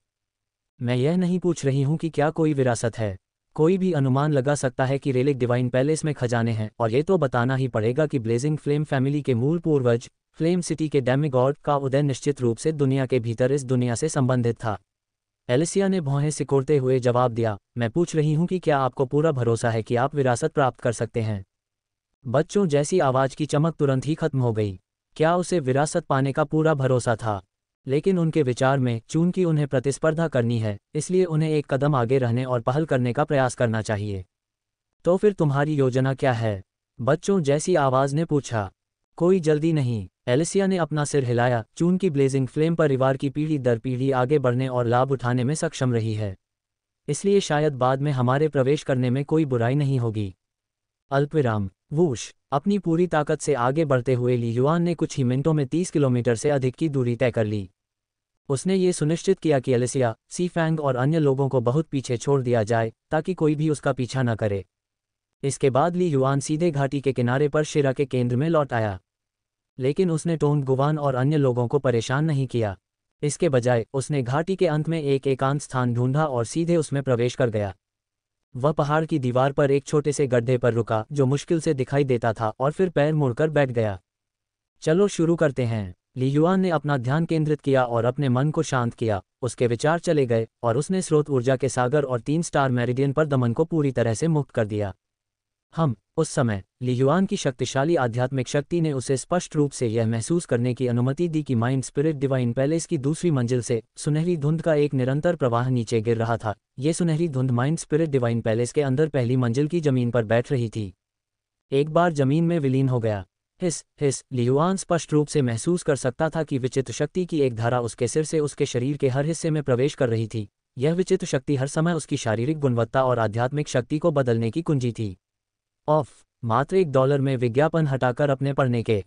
मैं यह नहीं पूछ रही हूँ कि क्या कोई विरासत है। कोई भी अनुमान लगा सकता है कि रेलिक डिवाइन पैलेस में खजाने हैं, और ये तो बताना ही पड़ेगा कि ब्लेजिंग फ्लेम फैमिली के मूल पूर्वज फ्लेम सिटी के डेमिगॉड का उदय निश्चित रूप से दुनिया के भीतर इस दुनिया से संबंधित था। एलिसिया ने भौहें सिकोड़ते हुए जवाब दिया, मैं पूछ रही हूँ कि क्या आपको पूरा भरोसा है कि आप विरासत प्राप्त कर सकते हैं? बच्चों जैसी आवाज़ की चमक तुरंत ही खत्म हो गई। क्या उसे विरासत पाने का पूरा भरोसा था? लेकिन उनके विचार में, चूंकि उन्हें प्रतिस्पर्धा करनी है, इसलिए उन्हें एक कदम आगे रहने और पहल करने का प्रयास करना चाहिए। तो फिर तुम्हारी योजना क्या है? बच्चों जैसी आवाज़ ने पूछा। कोई जल्दी नहीं। एलिसिया ने अपना सिर हिलाया। चूंकि ब्लेजिंग फ्लेम परिवार की पीढ़ी दर पीढ़ी आगे बढ़ने और लाभ उठाने में सक्षम रही है, इसलिए शायद बाद में हमारे प्रवेश करने में कोई बुराई नहीं होगी। अल्पविराम। वूश। अपनी पूरी ताकत से आगे बढ़ते हुए ली युआन ने कुछ ही मिनटों में 30 किलोमीटर से अधिक की दूरी तय कर ली। उसने ये सुनिश्चित किया कि एलिसिया, सी फैंग और अन्य लोगों को बहुत पीछे छोड़ दिया जाए ताकि कोई भी उसका पीछा न करे। इसके बाद ली युआन सीधे घाटी के किनारे पर शिरा के केंद्र में लौट आया। लेकिन उसने टोंग गुवान और अन्य लोगों को परेशान नहीं किया। इसके बजाय उसने घाटी के अंत में एक एकांत स्थान ढूंढा और सीधे उसमें प्रवेश कर गया। वह पहाड़ की दीवार पर एक छोटे से गड्ढे पर रुका जो मुश्किल से दिखाई देता था और फिर पैर मुड़कर बैठ गया। चलो शुरू करते हैं। ली युआन ने अपना ध्यान केंद्रित किया और अपने मन को शांत किया। उसके विचार चले गए और उसने स्रोत ऊर्जा के सागर और 3 स्टार मेरिडियन पर दमन को पूरी तरह से मुक्त कर दिया। उस समय ली युआन की शक्तिशाली आध्यात्मिक शक्ति ने उसे स्पष्ट रूप से यह महसूस करने की अनुमति दी कि माइंड स्पिरिट डिवाइन पैलेस की दूसरी मंजिल से सुनहरी धुंध का एक निरंतर प्रवाह नीचे गिर रहा था। ये सुनहरी धुंध माइंड स्पिरिट डिवाइन पैलेस के अंदर पहली मंजिल की जमीन पर बैठ रही थी। एक बार जमीन में विलीन हो गया। हिस ली युआन स्पष्ट रूप से महसूस कर सकता था कि विचित्र शक्ति की एक धारा उसके सिर से उसके शरीर के हर हिस्से में प्रवेश कर रही थी। यह विचित्र शक्ति हर समय उसकी शारीरिक गुणवत्ता और आध्यात्मिक शक्ति को बदलने की कुंजी थी। ऑफ मात्र $1 में विज्ञापन हटाकर अपने पढ़ने के